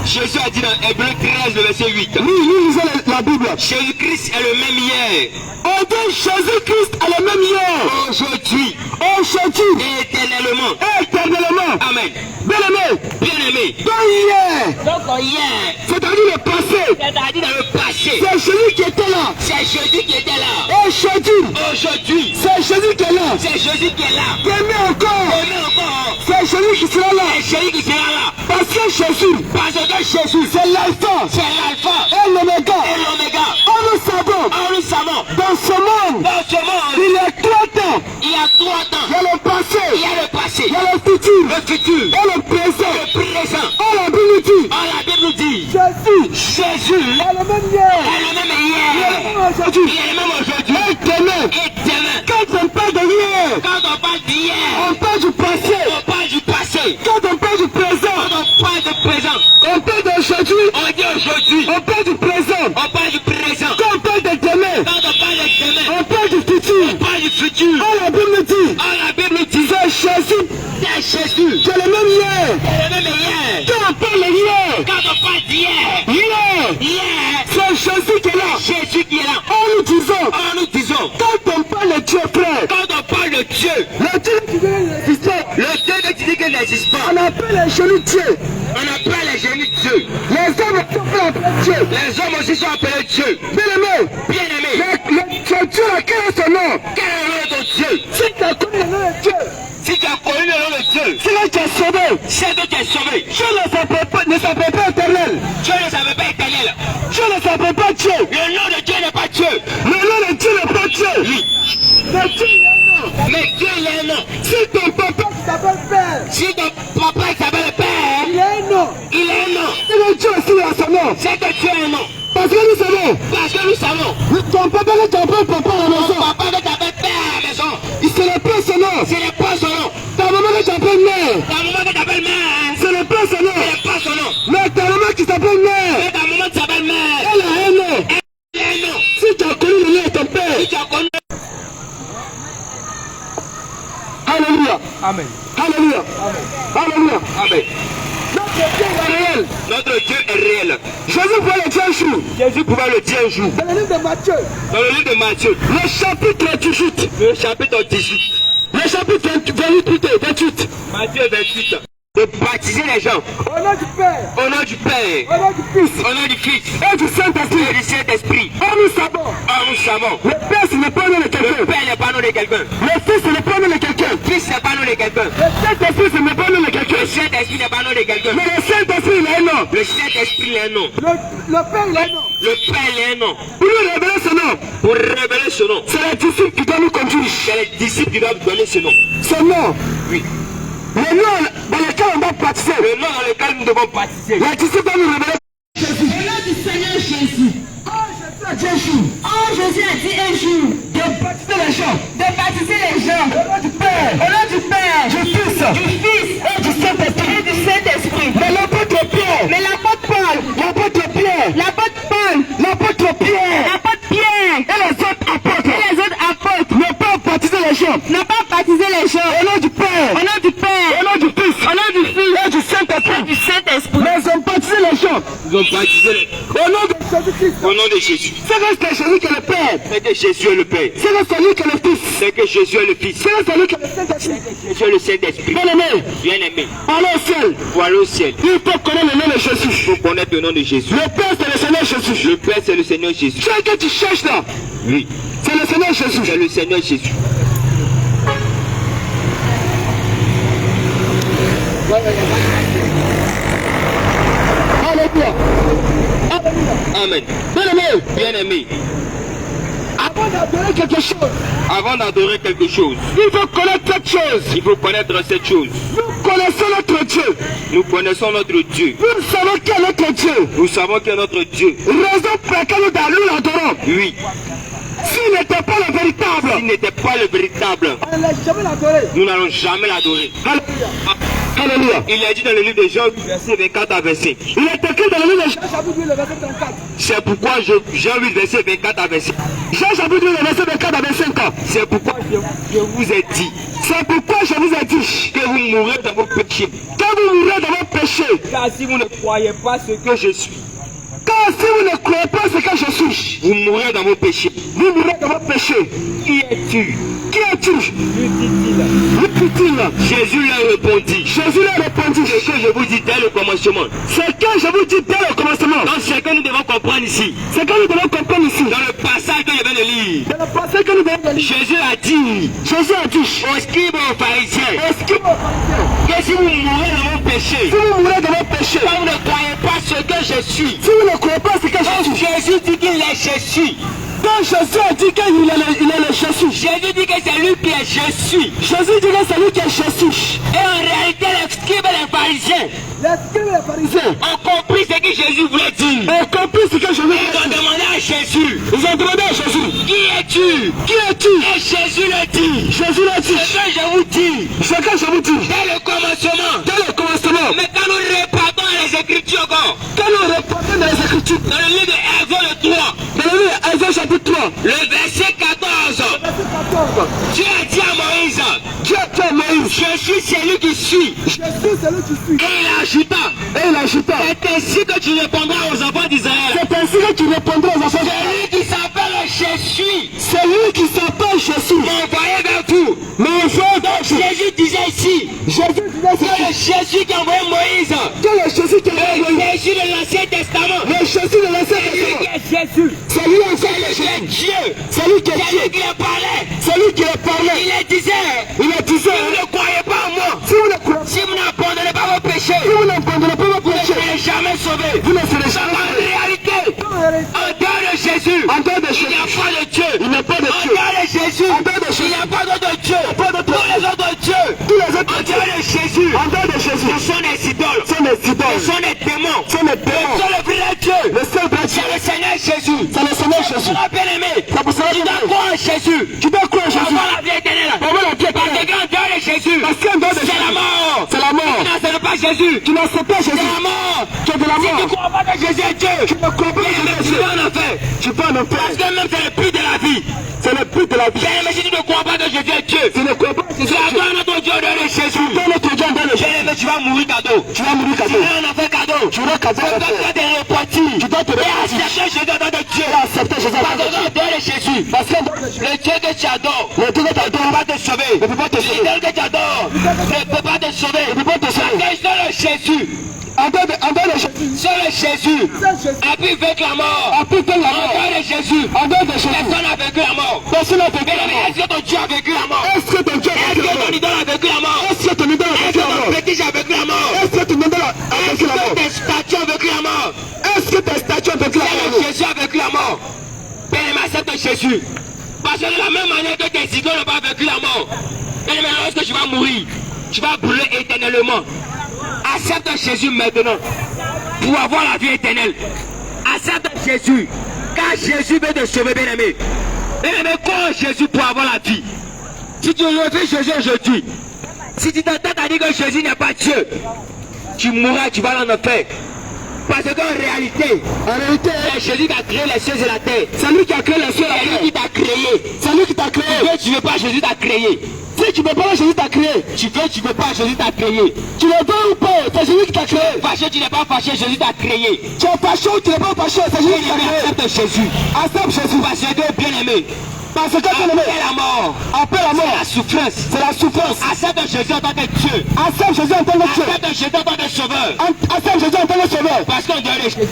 Jésus a dit dans Hébreu 13, le verset 8. Oui, lisons la Bible. Jésus-Christ est le même hier. On dit Jésus-Christ est le même hier. Aujourd'hui. Et éternellement. Amen. Bien-aimé. Donc hier. C'est-à-dire le passé. C'est Jésus qui était là. Aujourd'hui. C'est Jésus qui est là. Demain encore. C'est Jésus qui sera là. Parce que Jésus, c'est l'alpha. Et l'oméga. Oh, nous savons. Dans ce monde. Il y a 3 temps. Il y a le passé. Il y a le futur. Et le présent. Oh, la Bible nous dit. Jésus. est le même hier. aujourd'hui. Il est le même aujourd'hui. Et demain. Et demain. Quand on parle de hier, Quand on parle d'hier, on parle du passé. on parle du passé. Quand on parle du présent, Quand on parle de présent, on parle d'aujourd'hui. on dit aujourd'hui. On parle du présent. On parle du présent. Quand on parle de demain, Quand on parle de demain, on parle du futur. on parle du futur. Oh, la Bible nous dit, Oh, la Bible dit, c'est Jésus. c'est Jésus. C'est le même hier. C'est le même hier. Quand on parle d'hier, Quand on parle d'hier, hier, c'est Jésus qui est là. Jésus qui est là. Oh, nous disons, Oh, nous disons, quand on parle de Dieu, frère, quand on parle de Dieu, le Dieu qui vient d'exister, le Dieu que tu dis qu'il n'existe pas, on appelle les genoux Dieu. on appelle les génies de Dieu. Les hommes sont appelés Dieu. Les hommes aussi sont appelés Dieu. Bien aimé, Bien-aimé, c'est Dieu là, quel est son nom? quel est le nom de ton Dieu? Si tu as connu le nom de Dieu, Si tu as connu le nom de Dieu, c'est là que tu es sauvé. c'est que tu es sauvé. Dieu ne s'appelle pas éternel. Dieu ne savait pas éternel. Dieu ne s'appelle pas Dieu. Le nom de Dieu n'est pas Dieu. Le nom de Dieu n'est pas Dieu. Mais Dieu il a un nom. Mais Dieu, il a un nom. Si ton papa s'appelle Père, Si ton papa il s'appelle Père, il a un nom. il a un nom. C'est que Dieu aussi a son nom. C'est que Dieu a un nom. Parce que nous savons, Parce que nous savons, ton papa ne t'appelle papa à la ton maison. papa ne t'appelle Père à la maison. Il ne n'est pas son nom. Ce n'est pas son nom. Ta maman ne t'appelle mère. Ta maman ne t'appelle Mère. Ce n'est pas son nom. Ce n'est pas son nom. Mais ta maman qui s'appelle mère, Mais ta maman s'appelle Mère. elle a un nom. Elle a un nom. Si tu as connu le nom de ton père, Si tu as connu, alléluia. Amen. Alléluia. Alléluia. Amen. Notre Dieu est réel. Notre Dieu est réel. Jésus pouvait le dire un jour. Jésus pouvait le dire un jour. Dans le livre de Matthieu, Dans le livre de Matthieu, le chapitre 18. le chapitre 18, Le chapitre 28. Matthieu 28, de baptiser les gens Au nom du Père, au nom du Père, au nom du Fils au nom du Fils et du et Saint-Esprit. du Saint-Esprit. Oh, nous savons, Or nous savons, le Père ce n'est pas le nom de le quelqu'un. Père n'est pas le nom de quelqu'un. Le Fils ce n'est pas le nom de quelqu'un. Le Fils n'est pas le nom de quelqu'un. Le Saint-Esprit ce n'est pas le nom de quelqu'un. Le Saint-Esprit n'est pas le nom de quelqu'un. Mais le Saint-Esprit il a un nom. Le Saint-Esprit il a un nom. Le Père il a un nom. Le Père il a un nom. Pour lui révéler ce nom, Pour révéler ce nom, c'est les disciples qui doivent nous conduire. c'est les disciples qui doivent donner ce nom. Ce nom, Oui. le nom dans lequel on doit baptiser. Le nom dans lequel nous devons baptiser. Les disciples doivent nous révéler. Au nom du Seigneur Jésus. Oh, Jésus a dit un jour De baptiser les gens. de baptiser les gens. Au nom du Père, Au nom du Père, du Fils du Fils et du Saint-Esprit. et du Saint-Esprit. Mais l'apôtre Pierre, Mais l'apôtre Paul, l'apôtre Pierre, l'apôtre Paul, l'apôtre Pierre l'apôtre Pierre et les autres apôtres et les autres apôtres n'ont pas baptisé les gens. n'ont pas baptisé les gens. Au nom du Père, Au nom du Père, au nom du Fils, au nom du Fils et du et Saint-Esprit. du Saint-Esprit. Mais ils ont baptisé les gens. Nous devons baptiser les... Au nom de Jésus-Christ. Au nom de Jésus. C'est que c'est Jésus qui est le Père. C'est que Jésus est le Père. C'est que c'est lui qui est le Fils. C'est que Jésus est le Fils. C'est que c'est lui qui est le Saint-Esprit. Jésus est le Saint-Esprit. Bien aimé, Bien-aimé, allez au ciel. voilà au ciel. Il faut connaître le nom de Jésus. Il faut connaître le nom de Jésus. Le Père c'est le Seigneur Jésus. Le Père, c'est le Seigneur Jésus. Ce que tu cherches là, Oui, c'est le Seigneur Jésus. c'est le Seigneur Jésus. Alléluia. Amen. Bien aimé, Bien-aimé, avant d'adorer quelque chose, avant d'adorer quelque chose, il faut connaître cette chose. il faut connaître cette chose. Nous connaissons notre Dieu. Nous connaissons notre Dieu. Nous savons qui est notre Dieu. Nous savons que notre Dieu, Raison pour laquelle nous l'adorons. oui, S'il n'était pas le véritable, s'il n'était pas le véritable, on ne l'a jamais l'adoré. nous n'allons jamais l'adorer. Alléluia. Il est dit dans le livre de Jean, verset 24 à 25. Il est écrit dans le livre de Jean chapitre 8, le verset 34. C'est pourquoi Jean 8, verset 24 à 25. Jean chapitre 8, le verset 24 à 25 ans. C'est pourquoi je vous ai dit C'est pourquoi je vous ai dit que vous mourrez dans vos péchés. que vous mourrez dans vos péchés. Car si vous ne croyez pas ce que je suis, Car si vous ne croyez pas ce que je suis, vous mourrez dans vos péchés. vous mourrez dans vos péchés. Qui es-tu? Qui es-tu? Lui dit-il. Lui dit-il. Jésus leur répondit. Jésus leur répondit. Ce que je vous dis dès le commencement. Ce que je vous dis dès le commencement. Donc ce que nous devons comprendre ici, Ce que nous devons comprendre ici. dans le passage que je viens de lire, C'est le passé que nous devons lire. Jésus a dit Jésus a dit aux scribes et aux pharisiens est-ce que que si vous mourrez dans vos péchés, si vous mourrez dans vos péchés, quand vous ne croyez pas ce que je suis, si vous ne croyez pas ce que je donc suis, Jésus dit qu'il est Jésus. Quand Jésus a dit qu'il est le Jésus. Jésus dit que c'est lui qui est Jésus. Jésus dit que c'est lui qui est Jésus. Et en réalité, les scribes et les pharisiens ont compris ce que Jésus voulait dire. Ils ont demandé à Jésus. Qui es-tu? Et Jésus le dit. Ce que je vous dis. Dès le commencement. Mais quand nous repartons les Écritures encore. Dans le livre de Exode 3. Chapitre 3. Le verset 14. Dieu a dit à Moïse. Je suis celui qui suis. Et il ajouta. C'est ainsi que tu répondras aux enfants d'Israël. Celui qui s'appelle Jésus. M'envoyé vers vous. Donc Jésus disait ici. Que le Jésus qui a envoyé Moïse. Le Jésus de l'Ancien Testament. C'est lui qui est Dieu. C'est lui qui a parlé. Il disait. Si vous ne croyez pas en moi. Si vous n'abandonnez pas vos péchés. Vous ne serez jamais sauvés. En réalité, en dehors de Jésus, il n'y a pas de Dieu. En dehors de Jésus, il n'y a pas d'autre Dieu. Tous les autres dieux, en dehors de Jésus, ce sont des idoles. Ce sont des démons. Ce sont le vrai Dieu. C'est le Seigneur Jésus. Bien aimé, tu dois croire en Jésus. Pour avoir la vie éternelle. Parce que en dehors de Jésus, c'est la mort. Tu n'acceptes pas Jésus. C'est la mort. Si tu ne crois pas que Jésus est Dieu, tu vas en enfer. Parce que même c'est le but de la vie. Bien aimé, si tu ne crois pas que Jésus est Dieu, tu attends notre Dieu de Jésus. Bien aimé, tu vas mourir cadeau. Tu vas en enfer cadeau. Tu dois te repentir. Et accepter Jésus dans notre Dieu. Parce que dans de Jésus, le Dieu que tu adores ne peut pas te sauver. L'idole que tu adores ne peut pas te sauver. Parce que seul Jésus. Seul Jésus a pu vaincre la mort. En dehors de Jésus, personne n'a vaincu la mort. Est-ce que ton Dieu a vaincu la mort? Est-ce que ton idole a vaincu la mort? Est-ce que ton fétiche a vaincu la mort? Est-ce que tes statues ont vaincu la mort? Jésus a vaincu la mort. Bien-aimé, accepte Jésus. Parce que de la même manière que tes idoles n'ont pas vaincu la mort, bien-aimé, lorsque tu vas mourir, tu vas brûler éternellement. Accepte Jésus maintenant pour avoir la vie éternelle. Accepte Jésus car Jésus veut te sauver, bien-aimé. Bien-aimé, crois en Jésus pour avoir la vie. Si tu refuses Jésus aujourd'hui, si tu t'entends à dire que Jésus n'est pas Dieu, tu mourras, tu vas dans le enfer. Parce qu'en réalité, c'est Jésus qui a créé les cieux et la terre. C'est lui qui a créé les cieux et la terre. C'est lui qui t'a créé. C'est lui qui t'a créé. Tu veux pas, Jésus t'a créé. Si tu veux pas, Jésus t'a créé. Tu veux pas, Jésus t'a créé. Tu le veux ou pas, c'est Jésus qui t'a créé. Fâché, tu n'es pas fâché, Jésus t'a créé. Tu es fâché ou tu n'es pas fâché, c'est Jésus qui t'a créé. Accepte Jésus. Accepte Jésus. Parce que Dieu est bien aimé. Parce que après la mort, c'est la souffrance. Accepte Jésus en tant que Dieu. Accepte Jésus en tant que Dieu. Accepte Jésus en tant que sauveur. Accepte Jésus en tant que sauveur. Parce qu'en dehors de Jésus.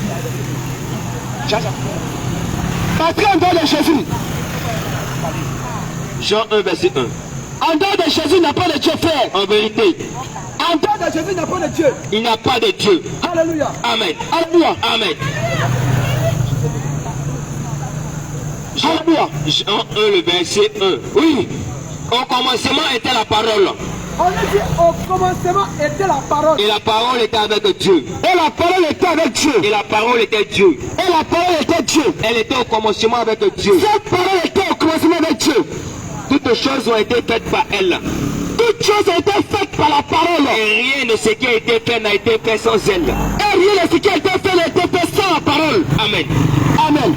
Parce qu'en dehors de Jésus. Jean 1, verset 1. En dehors de Jésus, il n'y a pas de Dieu, frère. En vérité. En dehors de Jésus, il n'y a pas de Dieu. Il n'y a pas de Dieu. Alléluia. Amen. Alléluia. Amen. Jean 1, le verset 1. Oui. Au commencement était la parole. On a dit au commencement était la parole. Et la parole était avec Dieu. Et la parole était avec Dieu. Et la parole était Dieu. Et la parole était Dieu. Elle était au commencement avec Dieu. Cette parole était au commencement avec Dieu. Toutes choses ont été faites par elle. Toutes choses ont été faites par la parole. Et rien de ce qui a été fait n'a été fait sans elle. Et rien de ce qui a été fait n'a été fait sans la parole. Amen. Amen.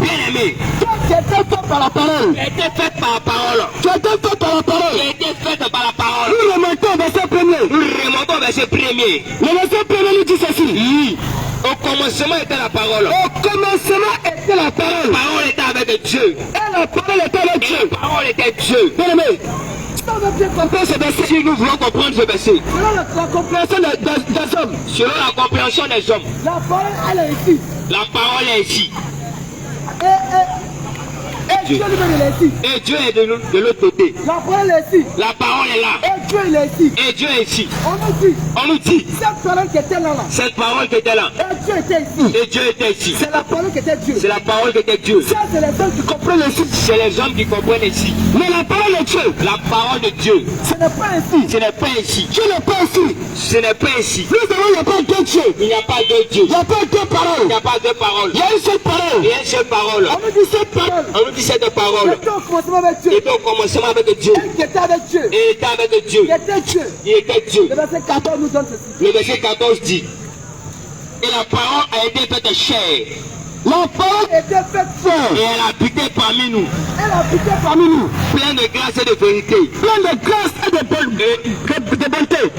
Bien-aimé, tu as été fait par la parole. Tu as été fait par la parole. Tu as été fait par la parole. Tu as été fait par la parole. Nous remontons au verset premier. Le verset premier nous dit ceci. Oui. Au commencement était la parole. Au commencement était la parole. La parole était avec Dieu. Et la parole était avec Dieu. La parole était Dieu. Bien-aimé, si nous voulons comprendre ce verset, selon la compréhension des hommes, selon la compréhension des hommes, la parole elle est ici. La parole est ici. Dieu lui-même il est ici. Et Dieu est de l'autre côté. La parole est ici. La parole est là. Et Dieu il est ici. Et Dieu est ici. On nous dit. Cette parole qui était là. Cette parole qui était là. Et Dieu était ici. Et Dieu était ici. C'est la parole qui était Dieu. C'est la parole qui était Dieu. Ça, c'est les hommes qui comprennent ici. C'est les hommes qui comprennent ici. Mais la parole de Dieu. La parole de Dieu. Ce n'est pas ici. Ce n'est pas ici. Dieu n'est pas ici. Ce n'est pas ici. Nous avons, il n'y a pas deux dieux. Il n'y a pas deux dieux. Il n'y a pas deux paroles. Il n'y a pas deux paroles. Il y a une seule parole. Il y a une seule parole. On nous dit cette parole. On nous dit cette parole. Il était au commencement avec Dieu. Il était au commencement avec Dieu. Il était avec Dieu. Et il était avec Dieu. Il était Dieu. Il était Dieu. Le verset 14 nous donne ceci. Le verset 14 dit: et la parole a été faite chair. La parole était faite chair. Et elle a habité parmi nous. Elle a habité parmi nous. Plein de grâce et de vérité. Plein de grâce et de bonté.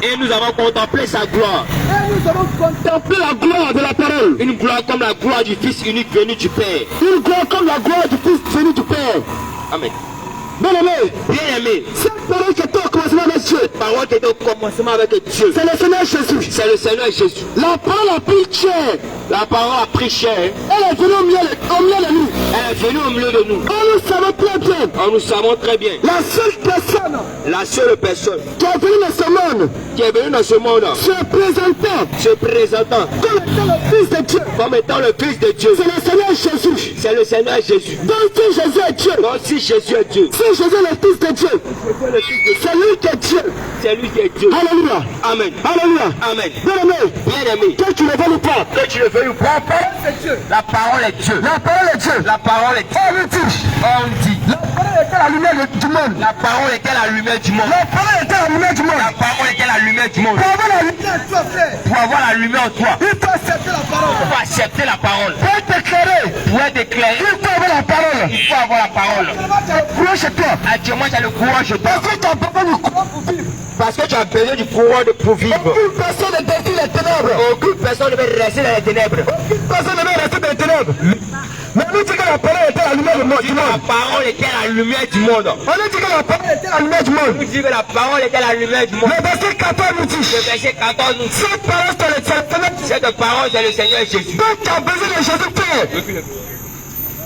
Et nous avons contemplé sa gloire. Et nous avons contemplé la gloire de la parole. Une gloire comme la gloire du Fils unique venu du Père. Une gloire comme la gloire du Fils venu du Père. Amen. Bien-aimé, Bien-aimé, cette parole qui était au commencement avec Dieu, cette parole qui était au commencement avec Dieu, c'est le Seigneur Jésus. c'est le Seigneur Jésus. La parole a pris chair. La parole a pris chair. Elle est venue au milieu de nous. Elle est venue au milieu de nous. Nous savons très bien. Nous savons très bien. La seule personne Qui est venue dans ce monde, se présentant comme étant le Fils de Dieu, comme étant le Fils de Dieu, c'est le Seigneur Jésus. c'est le Seigneur Jésus. Donc si Jésus est Dieu, Donc si Jésus est Dieu, si Jésus est le Fils de Dieu, c'est lui qui est Dieu. c'est lui qui est Dieu. Alléluia. Amen. Alléluia. Amen. Bien-aimé, Bien-aimé, que tu le veuilles ou pas, que tu le veuilles ou pas, la parole est Dieu. la parole est Dieu. La parole est Dieu. On dit. La parole était la lumière du monde. La parole était la lumière du monde. La parole était la lumière du monde. La parole était la lumière du monde. Pour avoir la lumière, toi, frère, Pour avoir la lumière en toi, il faut accepter la parole. il faut accepter la parole. Pour être éclairé, Pour être éclairé, il faut avoir la parole. il faut avoir la parole. Seulement, tu as le courage chez toi. Actuellement, tu as le courage de toi. Parce que tu as besoin du courant pour vivre. Parce que tu as besoin du courage pour vivre. Aucune personne ne défie les ténèbres. Aucune personne ne veut rester dans les ténèbres. Aucune personne ne veut rester dans les ténèbres. Mais on nous dit que la parole était la lumière du monde. La parole était la lumière du monde. On nous dit que la parole était la lumière du On monde. nous dit que la parole était la lumière du monde. Le verset 14 nous dit, Le verset 14 nous dit, cette parole c'est le Seigneur. cette parole c'est le Seigneur Jésus. Donc tu as besoin de Jésus, frère.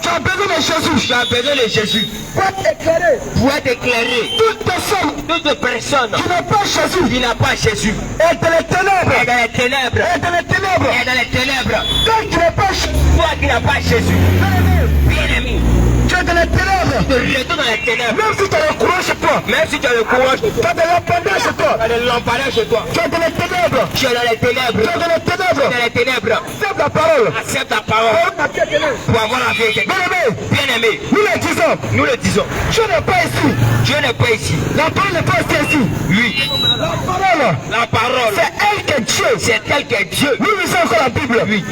Tu as besoin de Jésus. Tu as besoin de Jésus Pour être éclairé. pour être éclairé. Toute personne Toute personne qui n'a pas Jésus qui n'a pas Jésus est dans les ténèbres. est dans les ténèbres. Est dans les ténèbres. Est dans les ténèbres. Donc tu n'as pas Jésus. Toi qui n'as pas Jésus, bien-aimé, Tu es dans les ténèbres. tu retournes dans les ténèbres. Même si tu as le courage chez toi. Même si tu as le courage, Tu as de l'abondance chez toi. tu as de lampadaire chez toi. Tu es dans les ténèbres. Tu es dans les ténèbres. Tu es dans les ténèbres. Dans les ténèbres. Accepte la parole. Accepte la parole pour avoir la vérité. Bien-aimé, Bien-aimé, nous le disons. nous le disons. Dieu n'est pas ici. Dieu n'est pas ici. La parole n'est pas ici. Oui. La parole, La parole, c'est elle qui est Dieu. c'est elle qui est Dieu. Nous lisons encore la Bible. Oui.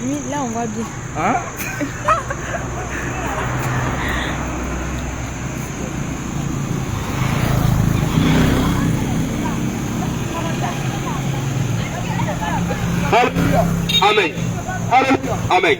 Oui, là on voit bien. Amen. Amen.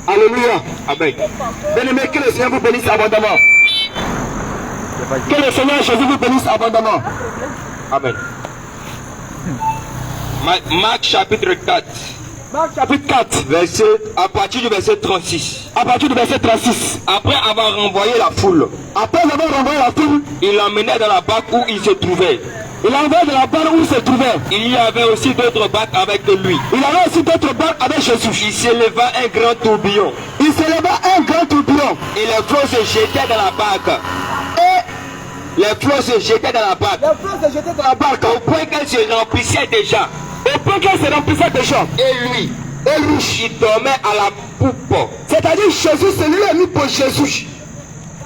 Alléluia. Amen. Bien-aimé, que le Seigneur vous bénisse abondamment. Que le Seigneur Jésus vous bénisse abondamment. Amen. Marc chapitre 4, Marc chapitre 4, à partir du verset 36. à partir du verset 36. Après avoir renvoyé la foule, Après avoir renvoyé la foule, il l'emmenait dans la barque où il se trouvait. il envoie de la barque où il se trouvait. Il y avait aussi d'autres barques avec lui. Il avait aussi d'autres barques avec Jésus. Il s'éleva un grand tourbillon Il s'éleva un grand tourbillon et les flots se jetaient dans la barque. Et les flots se jetaient dans la barque. Les flots se jetaient dans la barque. Au point qu'elle se remplissait déjà. Au point qu'elle se remplissait déjà. Et lui, il dormait à la poupe. C'est-à-dire Jésus, c'est lui l'ami pour Jésus.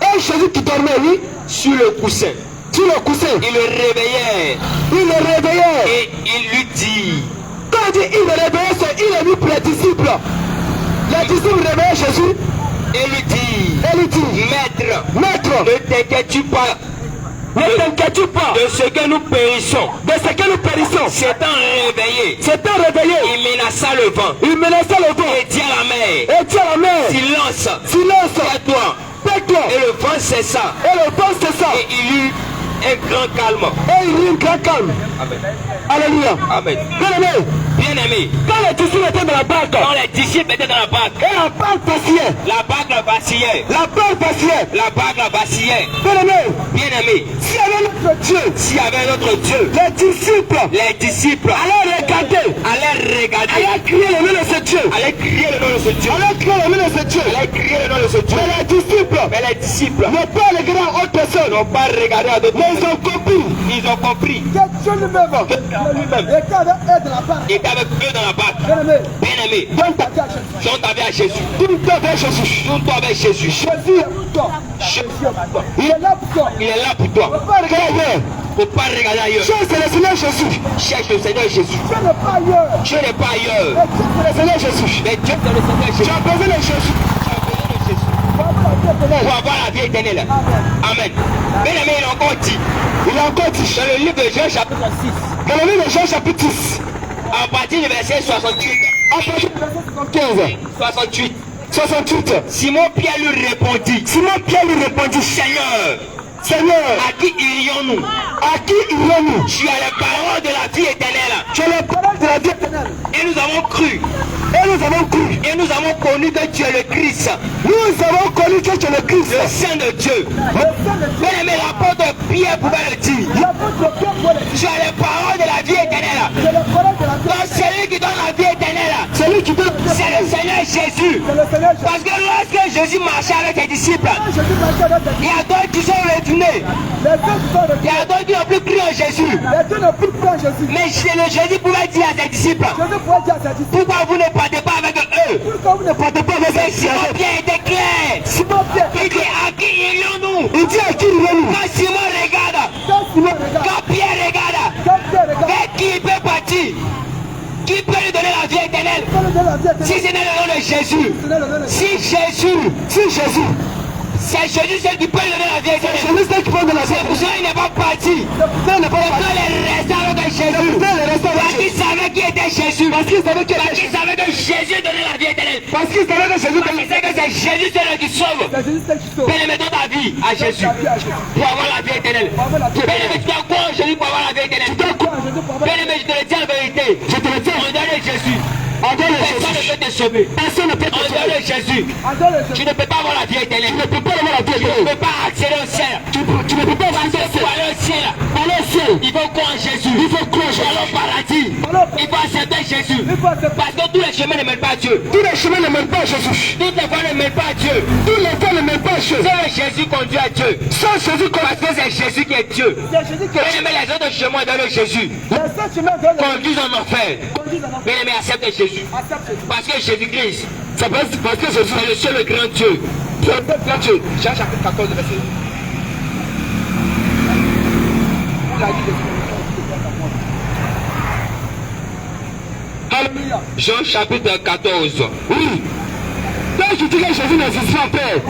Et Jésus qui dormait, oui, sur le coussin. Sur le coussin. Il le réveillait. Il le réveillait. Et il lui dit. Quand il dit il le réveillait, c'est il est mis pour les disciples. Les disciples réveillaient Jésus. Et lui dit. Maître. Ne t'inquiètes-tu pas. Ne t'inquiète pas de ce que nous périssons. De ce que nous périssons. S'étant réveillé. Il menaça le vent. Et dit à la mer. Silence. Tais-toi. Et le vent cessa. Et il eut un grand calme. Amen. Alléluia. Amen. Bien-aimé. Quand les disciples étaient dans la barque. Et la barque vacillait. La barque vacillait. Bien-aimé. S'il y avait notre Dieu. Les disciples allaient regarder. Allaient crier le nom de ce Dieu. Mais les disciples n'ont pas regardé à autre personne. Mais ils ont compris. Que Dieu lui-même était avec eux dans la barque. Bien-aimé. Sont avec Jésus. Tourne-toi vers Jésus. Il est là pour toi. Faut pas regarder ailleurs. Cherche le Seigneur Jésus. Cherche le Seigneur Jésus. Dieu n'est pas ailleurs. Mais Dieu c'est le Seigneur Jésus. Tu as besoin de Jésus. Pour avoir la vie éternelle. Amen. Bien-aimé, il a encore dit. Dans le livre de Jean chapitre 6. À partir du verset 68. À partir du verset 75. 68. Simon Pierre lui répondit. Seigneur, à qui irions-nous? Tu as les paroles de la vie éternelle. Et nous avons cru. Et nous avons connu que tu es le Christ. Le Saint de Dieu. Bien-aimé, l'apôtre Pierre pouvait le dire. Tu as les paroles de la vie éternelle. Donc celui qui donne la vie éternelle, c'est le Seigneur Jésus. Parce que lorsque Jésus marchait avec ses disciples, il y a d'autres qui sont retournés. Il y a d'autres qui n'ont plus cru en Jésus. Mais le Jésus pouvait dire à ses disciples, pourquoi vous ne partez pas avec eux? Mais Simon Pierre était clair. Il dit à qui irions-nous? Quand Simon regarde, quand Pierre regarde, vers qui il peut partir? Qui peut lui donner la vie éternelle? Si ce n'est le nom de Jésus. Si Jésus. C'est Jésus seul qui peut lui donner la vie éternelle. C'est pour ça qu'il n'est pas parti. Il est resté avec Jésus. Parce qu'il savait qui était Jésus. Parce qu'il savait que Jésus donnait la vie éternelle. Parce qu'il savait que c'est Jésus seul qui sauve. Bien-aimé, donne ta vie à Jésus pour avoir la vie éternelle. Bien-aimé, tu dois croire en Jésus pour avoir la vie éternelle. Bien-aimé, je te le dis en vérité. En dehors de Jésus, personne ne peut te sauver. En dehors de Jésus, tu ne peux pas avoir la vie éternelle. Tu ne peux pas accéder au ciel. Tu ne peux pas aller au ciel. Il faut croire en Jésus. Il faut aller au paradis. Il faut accepter Jésus. Parce que tous les chemins ne mènent pas à Dieu. Toutes les voies ne mènent pas à Dieu. Seul Jésus conduit à Dieu. Parce que c'est Jésus qui est Dieu. Mais les autres chemins dans Jésus conduisent en enfer. Mais accepte Jésus. Parce que Jésus-Christ, c'est parce que Jésus est le seul grand Dieu. Jean chapitre 14, verset 1. Alléluia. Jean chapitre 14. Oui. Toi qui dis que Jésus n'existe pas, Père.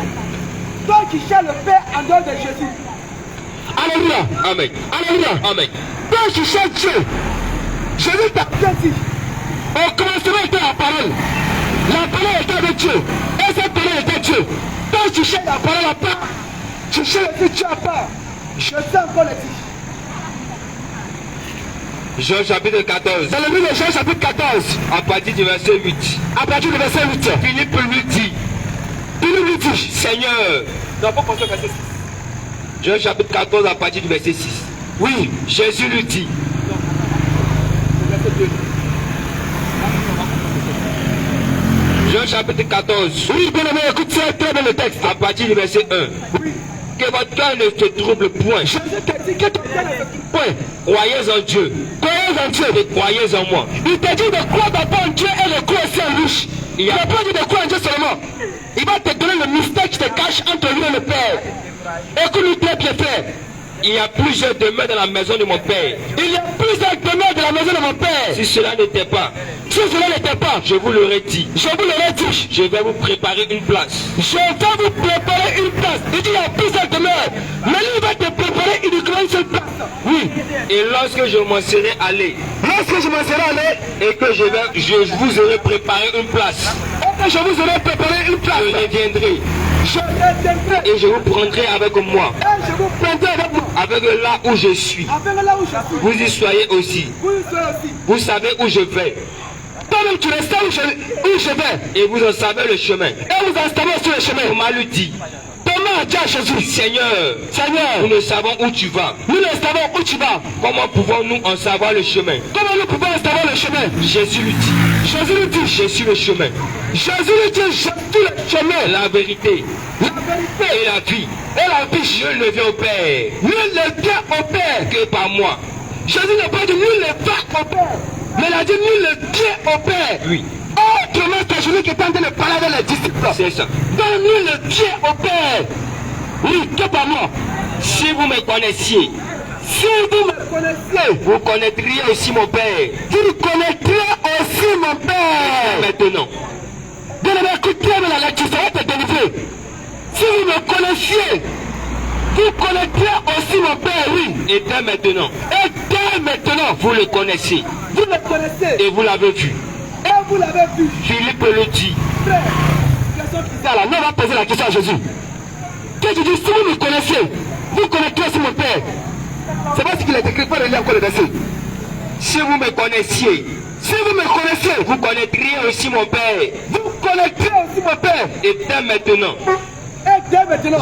Toi qui cherches le Père en dehors de Jésus. Alléluia. Amen. Amen. Toi qui cherches Dieu. Jésus t'a dit. Au commencement était la parole. La parole était avec Dieu. Et cette parole était Dieu. Quand tu cherches la parole à part, tu cherches le Dieu à part. Je t'ai encore le dit. Jean chapitre 14. Dans le livre de Jean chapitre 14. À partir du verset 8. Philippe lui dit. Seigneur. Non, pas verset 6. Jean chapitre 14 à partir du verset 6. Oui, Jésus lui dit. Jean chapitre 14. Oui, bien aimé, écoute ça très bien le texte. À partir du verset 1. Oui. Que votre cœur ne se trouble point. Jésus t'a dit que ton cœur ne se trouble point. Croyez en Dieu. Croyez en Dieu. Et croyez en moi. Il t'a dit de croire d'abord en Dieu et de croire aussi en lui. Il n'a pas dit de croire en Dieu seulement. Il va te donner le mystère qui te cache entre lui et le Père. Écoute-lui très bien, frère. Il y a plusieurs demeures dans la maison de mon Père. Il y a plusieurs demeures de la maison de mon Père. Si cela n'était pas, je vous l'aurais dit. Je vous l'aurais dit. Je vais vous préparer une place. Je vais vous préparer une place. Il dit il y a plusieurs demeures. Mais lui, il va te préparer uniquement une seule place. Oui. Et lorsque je m'en serai allé, et que je vous aurai préparé une place, je vous aurai préparé une place. je reviendrai. Et je vous prendrai avec moi. Avec là où je suis. Vous y soyez aussi. Vous savez où je vais. Toi-même, tu le sais où je vais. Et vous en savez le chemin. Et vous en savez sur le chemin. Thomas lui dit. Thomas a dit à Jésus, Seigneur, nous ne savons où tu vas. Nous ne savons où tu vas. Comment pouvons-nous en savoir le chemin? Comment nous pouvons en savoir le chemin? Jésus lui dit. Je suis le chemin. Jésus lui dit, je suis le chemin. La vérité. Et la vie. Nul ne vient au Père. Nul ne vient au Père que par moi. Jésus n'a pas dit nul ne va au Père. Mais il a dit nul ne vient au Père. Oui. Autrement, c'est Jésus qui est en train de parler avec les disciples. C'est ça. Donc nul ne vient au Père. Oui, que par moi. Si vous me connaissiez, vous connaîtriez aussi mon Père. Vous connaîtriez aussi mon Père. Maintenant. Bien aimé, écoutez la lecture, ça va te délivrer. Si vous me connaissiez, vous connaîtriez aussi mon Père, oui. Et dès maintenant. Et dès maintenant, vous le connaissez. Vous le connaissez. Et vous l'avez vu. Et vous l'avez vu. Philippe le dit. Frère, question bizarre là. Nous on va poser la question à Jésus. Qu'est-ce que tu dis? Si vous me connaissiez, vous connaîtriez aussi mon Père. C'est pas ce qu'il a écrit, pas relire encore le verset. Si vous me connaissiez, vous connaîtriez aussi mon Père. Vous connaîtriez aussi mon Père. Et dès maintenant,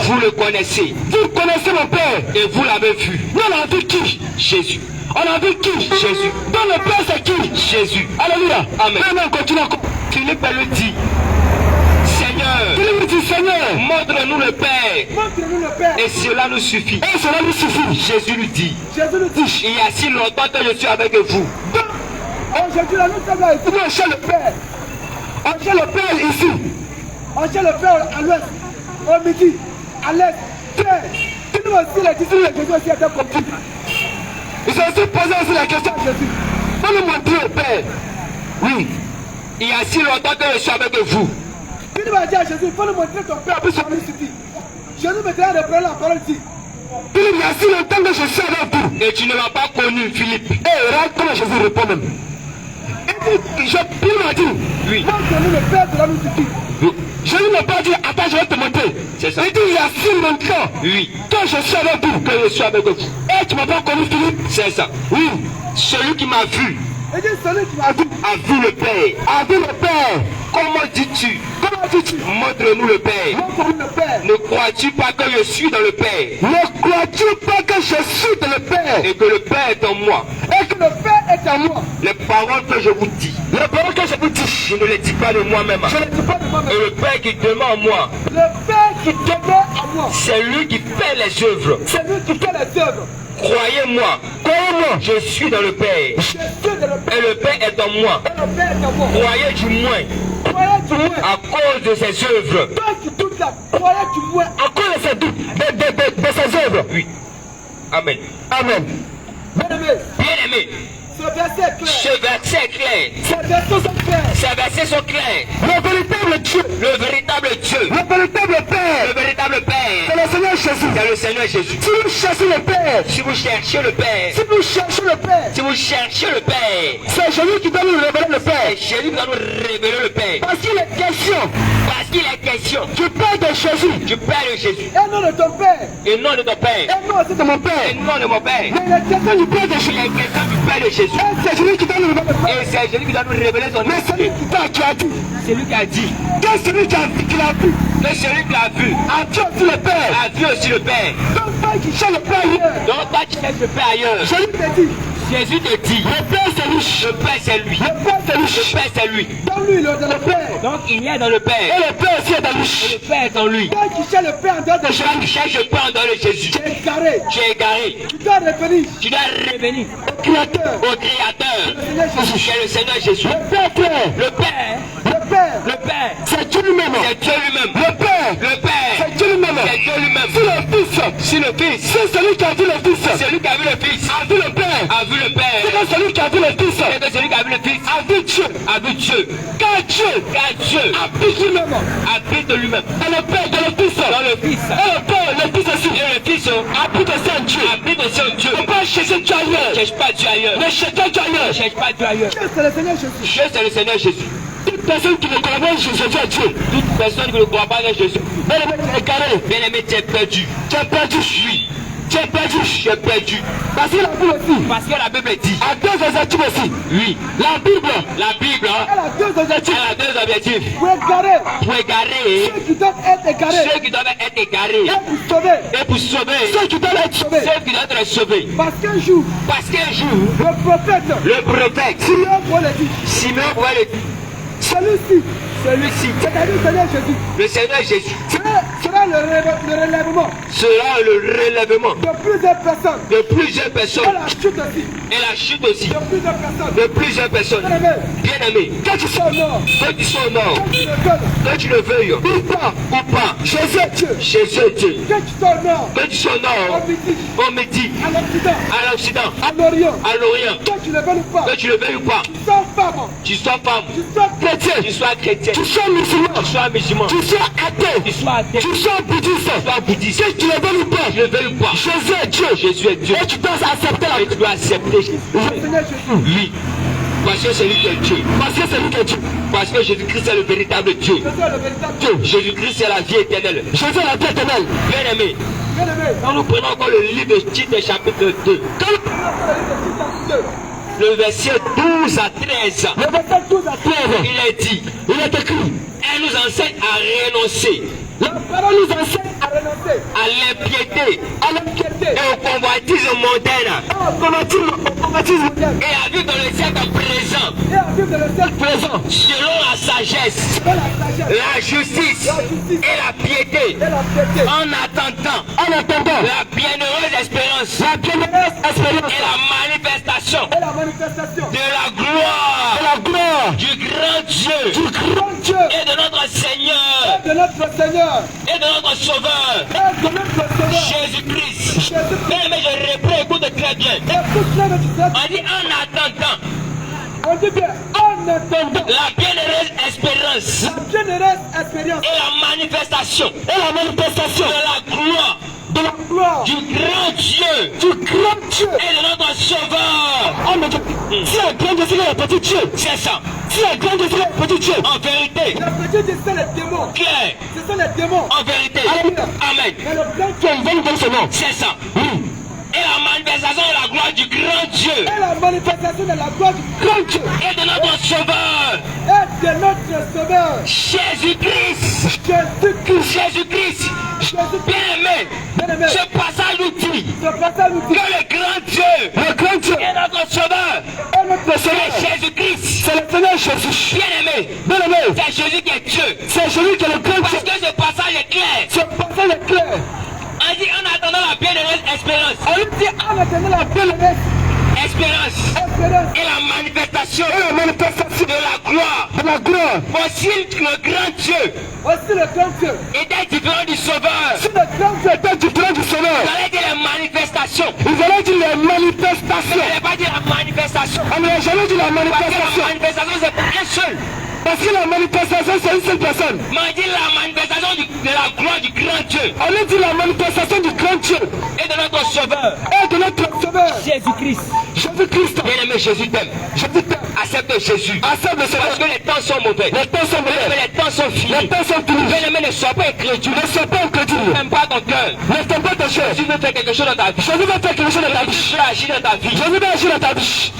vous le connaissez. Vous connaissez mon Père. Et vous l'avez vu. Nous on a vu qui? Jésus. On a vu qui? Jésus. Dans le Père c'est qui? Jésus. Alléluia. Amen. Maintenant continue encore. Philippe le dit. Seigneur, montre-nous le Père. Et cela nous suffit. Jésus lui dit. Il y a si longtemps que je suis avec vous. Aujourd'hui, là, nous sommes là, on cherche le Père. On cherche le Père ici. On cherche le Père à l'ouest, au midi, à l'est. Frère, nous aussi, les disciples de Jésus aussi étaient compris. Ils ont aussi posé aussi la question à Jésus. Faut nous montrer le Père. Oui. Il y a si longtemps que je suis avec vous. Philippe a dit à Jésus, il faut nous montrer ton Père, puis ça nous suffit. Jésus me dit de prendre la parole ici. Philippe, il y a si longtemps que je suis avec vous. Et tu ne m'as pas connu, Philippe. Et regarde comment Jésus répond même. Philippe m'a dit, oui. Montre-nous le Père, cela nous suffit. Oui. Jésus n'a pas dit, attends, je vais te montrer. C'est ça. Il dit, il y a si longtemps oui. que je suis avec vous. Que je suis avec vous. Et tu ne m'as pas connu, Philippe. C'est ça. Oui. Celui qui m'a vu. Il dit, celui qui m'a vu. A vu le Père. A vu le Père. Comment dis-tu? Montre-nous le Père. Montre-nous le Père. Ne crois-tu pas que je suis dans le Père? Ne crois-tu pas que je suis dans le Père? Et que le Père est en moi. Et que le Père est en moi. Les paroles que je vous dis. Les paroles que je vous dis. Je ne les dis pas de moi-même. Je ne les dis pas de moi-même. Et le Père qui demeure en moi. Le Père qui demeure en moi. C'est lui qui fait les œuvres. C'est lui qui fait les œuvres. Croyez-moi. Croyez-moi. Je suis dans le Père. Je suis dans le Père. Et le Père est en moi. Et le Père est en moi. Croyez du moins. Croyez du moins. À cause de ses œuvres. Toi qui doutes là, croyez du moins à cause de ses œuvres. Oui. Amen. Amen. Bien-aimé. Bien-aimé. Ce verset est clair. Ce verset est clair. Ces versets sont clairs. Ces versets sont clairs. Le véritable Dieu. Le véritable Dieu. Le véritable Père. Le véritable Père. C'est le Seigneur Jésus. C'est le Seigneur Jésus. Si vous cherchez le Père. Si vous cherchez le Père. Si vous cherchez le Père. Si vous cherchez le Père. C'est Jésus qui doit nous révéler le Père. C'est Jésus qui doit nous révéler le Père. Parce qu'il est question. Parce qu'il est question. Du Père de Jésus. Du Père de Jésus. Et non de ton Père. Et non de ton Père. Et non aussi de mon Père. Et non de mon Père. Mais il est question du Père de Jésus. Il est question du Père de Jésus. Et c'est celui qui doit nous révéler le Père. Et c'est Jésus qui doit nous révéler son Mais celui qui a dit. C'est lui qui a dit. Que celui qui a vu. Que celui qui a vu. A Dieu aussi le Père. a vu aussi le Père. Donc toi qui cherches le Père ailleurs. Donc toi tu cherches le Père ailleurs. Jésus te dit. Jésus te dit, Le Père c'est lui. le Père c'est lui. Le Père c'est lui. Le Père c'est lui. Dans lui, il est dans le Père. Donc il y a dans le Et Père. le Père aussi est dans Et lui. le Père est en lui. Toi qui cherches le Père en dehors de Toi Jésus. qui cherches le Père en dehors de Jésus. Tu es égaré. Tu es égaré. Tu dois revenir Tu dois revenir au Créateur. au Créateur. Seigneur Jésus. Qui est le Seigneur Jésus. Le Père frère. Le Père. Le Père. Le Père. C'est Dieu lui-même. C'est Dieu lui-même. Le Père. Le Père. C'est Dieu lui-même. C'est Dieu lui-même. Si le Fils. Si le Fils. C'est celui qui a vu le Fils. Celui qui a vu le Fils. A vu le Père. A vu le Père. C'est celui qui a vu le Fils. C'est que celui qui a vu le Fils. A vu Dieu. A vu Dieu. Car Dieu Car Dieu habite lui-même. habite de lui-même. Dans le Père, dans le Fils. Dans le Fils. Et le Père, le Fils aussi. Et le Fils Habite aussi en Dieu. habite aussi en Dieu. Ne pas chercher Dieu Ne ailleurs. cherche pas Dieu ailleurs. Ne cherche pas Dieu Ne ailleurs. cherche pas Dieu ailleurs. Dieu, c'est le Seigneur Jésus. Dieu c'est le Seigneur Jésus. Toute personne qui ne connaît pas Jésus à Dieu. Toute personne qui ne croit pas en Jésus. Mais le mec est égaré. Bien aimé, tu es perdu. Tu es perdu. Oui. Tu es perdu. Tu es perdu. Parce que la Bible aussi. Parce que la Bible dit. A deux objectifs aussi. Oui. La Bible. La Bible Elle a deux objectifs. elle a deux objectifs. Pour égarer. Pour égarer Ceux qui doivent être égarés. ceux qui doivent être égarés. Et pour sauver. Et pour sauver Ceux qui doivent être sauvés. ceux qui doivent être sauvés. Parce qu'un jour, Parce qu'un jour, le prophète, le prophète Simeon pour le dire, Simeon voit celui-ci, celui-ci, c'est-à-dire le Seigneur Jésus, le Seigneur Jésus, sera le relèvement sera le relèvement de plusieurs personnes. de plusieurs Et personnes la chute aussi et la chute aussi de plusieurs personnes. de plusieurs personnes. Bien-aimé, Bien-aimés, quand tu sors au nord, que tu sois au nord, quand tu le donnes, que tu le veuilles ou pas, ou pas, Jésus est Dieu. Jésus est Dieu. Quand tu sors au nord, Que tu sois au au nord, midi, au midi, à l'Occident, à l'Occident, à l'Orient, à l'Orient, quand tu le veux ou pas, que tu le veuilles ou pas, tu sors femme, tu sois femme, tu sors chrétien, tu sois chrétien, tu sors musulman, tu sois musulman, tu sois athée, tu sois athée, tu sois bouddhiste, tu sois bouddhiste, que tu le veux ou pas, tu le veuilles ou pas, Jésus est Dieu. Jésus est Dieu. Et tu dois accepter la Et tu dois accepter Jésus. Le Seigneur Jésus. Oui. Parce que c'est lui qui est Dieu. Parce que c'est lui qui est Dieu. Parce que Jésus-Christ est le véritable Dieu. Jésus est le véritable Dieu. Jésus-Christ est la vie éternelle. Jésus est la vie éternelle. Bien aimé, Bien-aimé, quand nous prenons encore le livre de Tite chapitre 2, quand nous prenons le livre de le verset 12 à 13, le verset 12 à 13, il est dit, il est écrit, elle nous enseigne à renoncer la parole nous enseigne à renoncer à l'impiété à l'impiété et au convoitisme mondain au convoitisme moderne et à vivre dans le siècle présent et à vivre dans le siècle présent selon la sagesse, selon la sagesse, la justice et la piété, et la piété. en attendant la bienheureuse espérance La bienheureuse espérance et la manifestation et la manifestation de la gloire de la gloire du grand Dieu du grand Dieu et de notre Seigneur et de notre Seigneur et de notre Sauveur et de notre Seigneur Jésus-Christ. Jésus. Mais je reprends, écoute très bien. Écoute bien le titre. On dit en attendant On dit bien en attendant la bienheureuse espérance la bienheureuse expérience et la manifestation et la manifestation de la gloire de la gloire du grand Dieu du grand Dieu. et de notre Sauveur. Oh mon Dieu, si la grande Dieu c'est le petit Dieu, C'est ça. si la grande Dieu c'est le petit Dieu, En vérité, le petit Dieu c'est les démons, clair. ce sont les démons. En vérité. Alléluia. Amen. Mais le grand Dieu il vient dans ce nom. C'est ça. Et la manifestation de la gloire du grand Dieu Et la manifestation de la gloire du grand Dieu et de notre Sauveur et de notre Sauveur Jésus-Christ. Jésus-Christ. Jésus-Christ. Jésus-Christ. Bien-aimé, Bien-aimé, ce passage nous dit ce passage nous que dit le grand Dieu le grand Dieu et notre Sauveur, est notre Seigneur. c'est Jésus-Christ. C'est le Seigneur Jésus. Bien-aimé, Bien-aimé, c'est Jésus qui est Dieu. c'est celui qui est le grand Parce Dieu. que ce passage est clair. Ce passage est clair. On dit en attendant la bienheureuse espérance. On lui dit en attendant la bienheureuse Espérance espérance et la manifestation et la manifestation de la gloire. de la gloire. Voici le grand Dieu Aussi le grand Dieu. était différent du Sauveur. Si le grand Dieu était différent du Sauveur, Vous allez dire les manifestations. ils allaient dire les Vous manifestations. n'allez pas dire la manifestation. On n'aurait jamais dit la Parce que la manifestation. manifestation c'est un seul. Parce que la manifestation, c'est une seule personne. Mais on dit la manifestation de la gloire du grand Dieu On lui dit la manifestation du grand Dieu et de notre Sauveur. et de notre Sauveur. Jésus-Christ. Jésus-Christ. Bien-aimé, Jésus t'aime. Jésus t'aime. Accepte Jésus. Accepte le Seigneur. Parce que les temps sont mauvais. Les temps sont Bien-aimé, mauvais. les temps sont Les finis. temps sont finis. Bien-aimé, ne sois pas incrédule. Ne sois pas incrédule. N'aime pas ton cœur. Ne t'aime pas ta chair. Jésus veut faire quelque chose dans ta vie. Jésus va faire quelque chose dans ta vie. Jésus veut agir dans ta vie. Jésus va agir dans ta vie.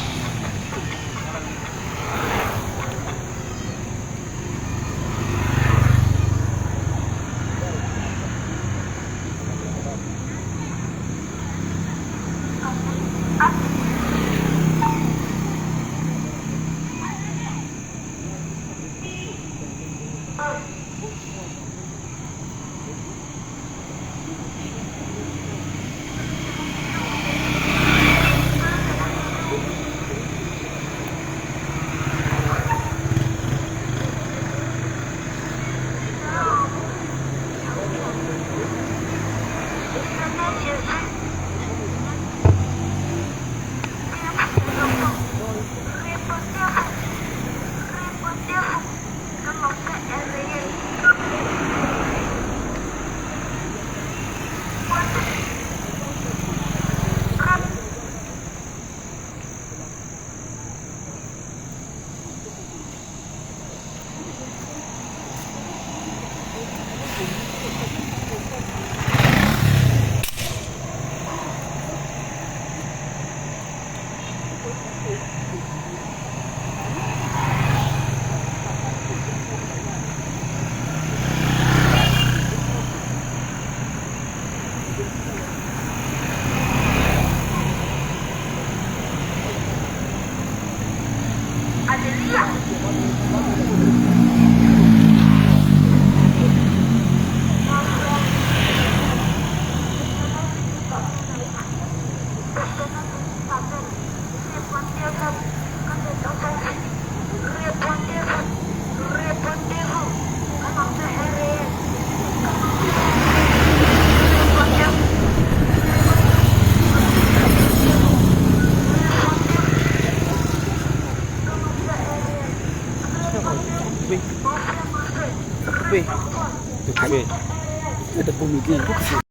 Ada komedi.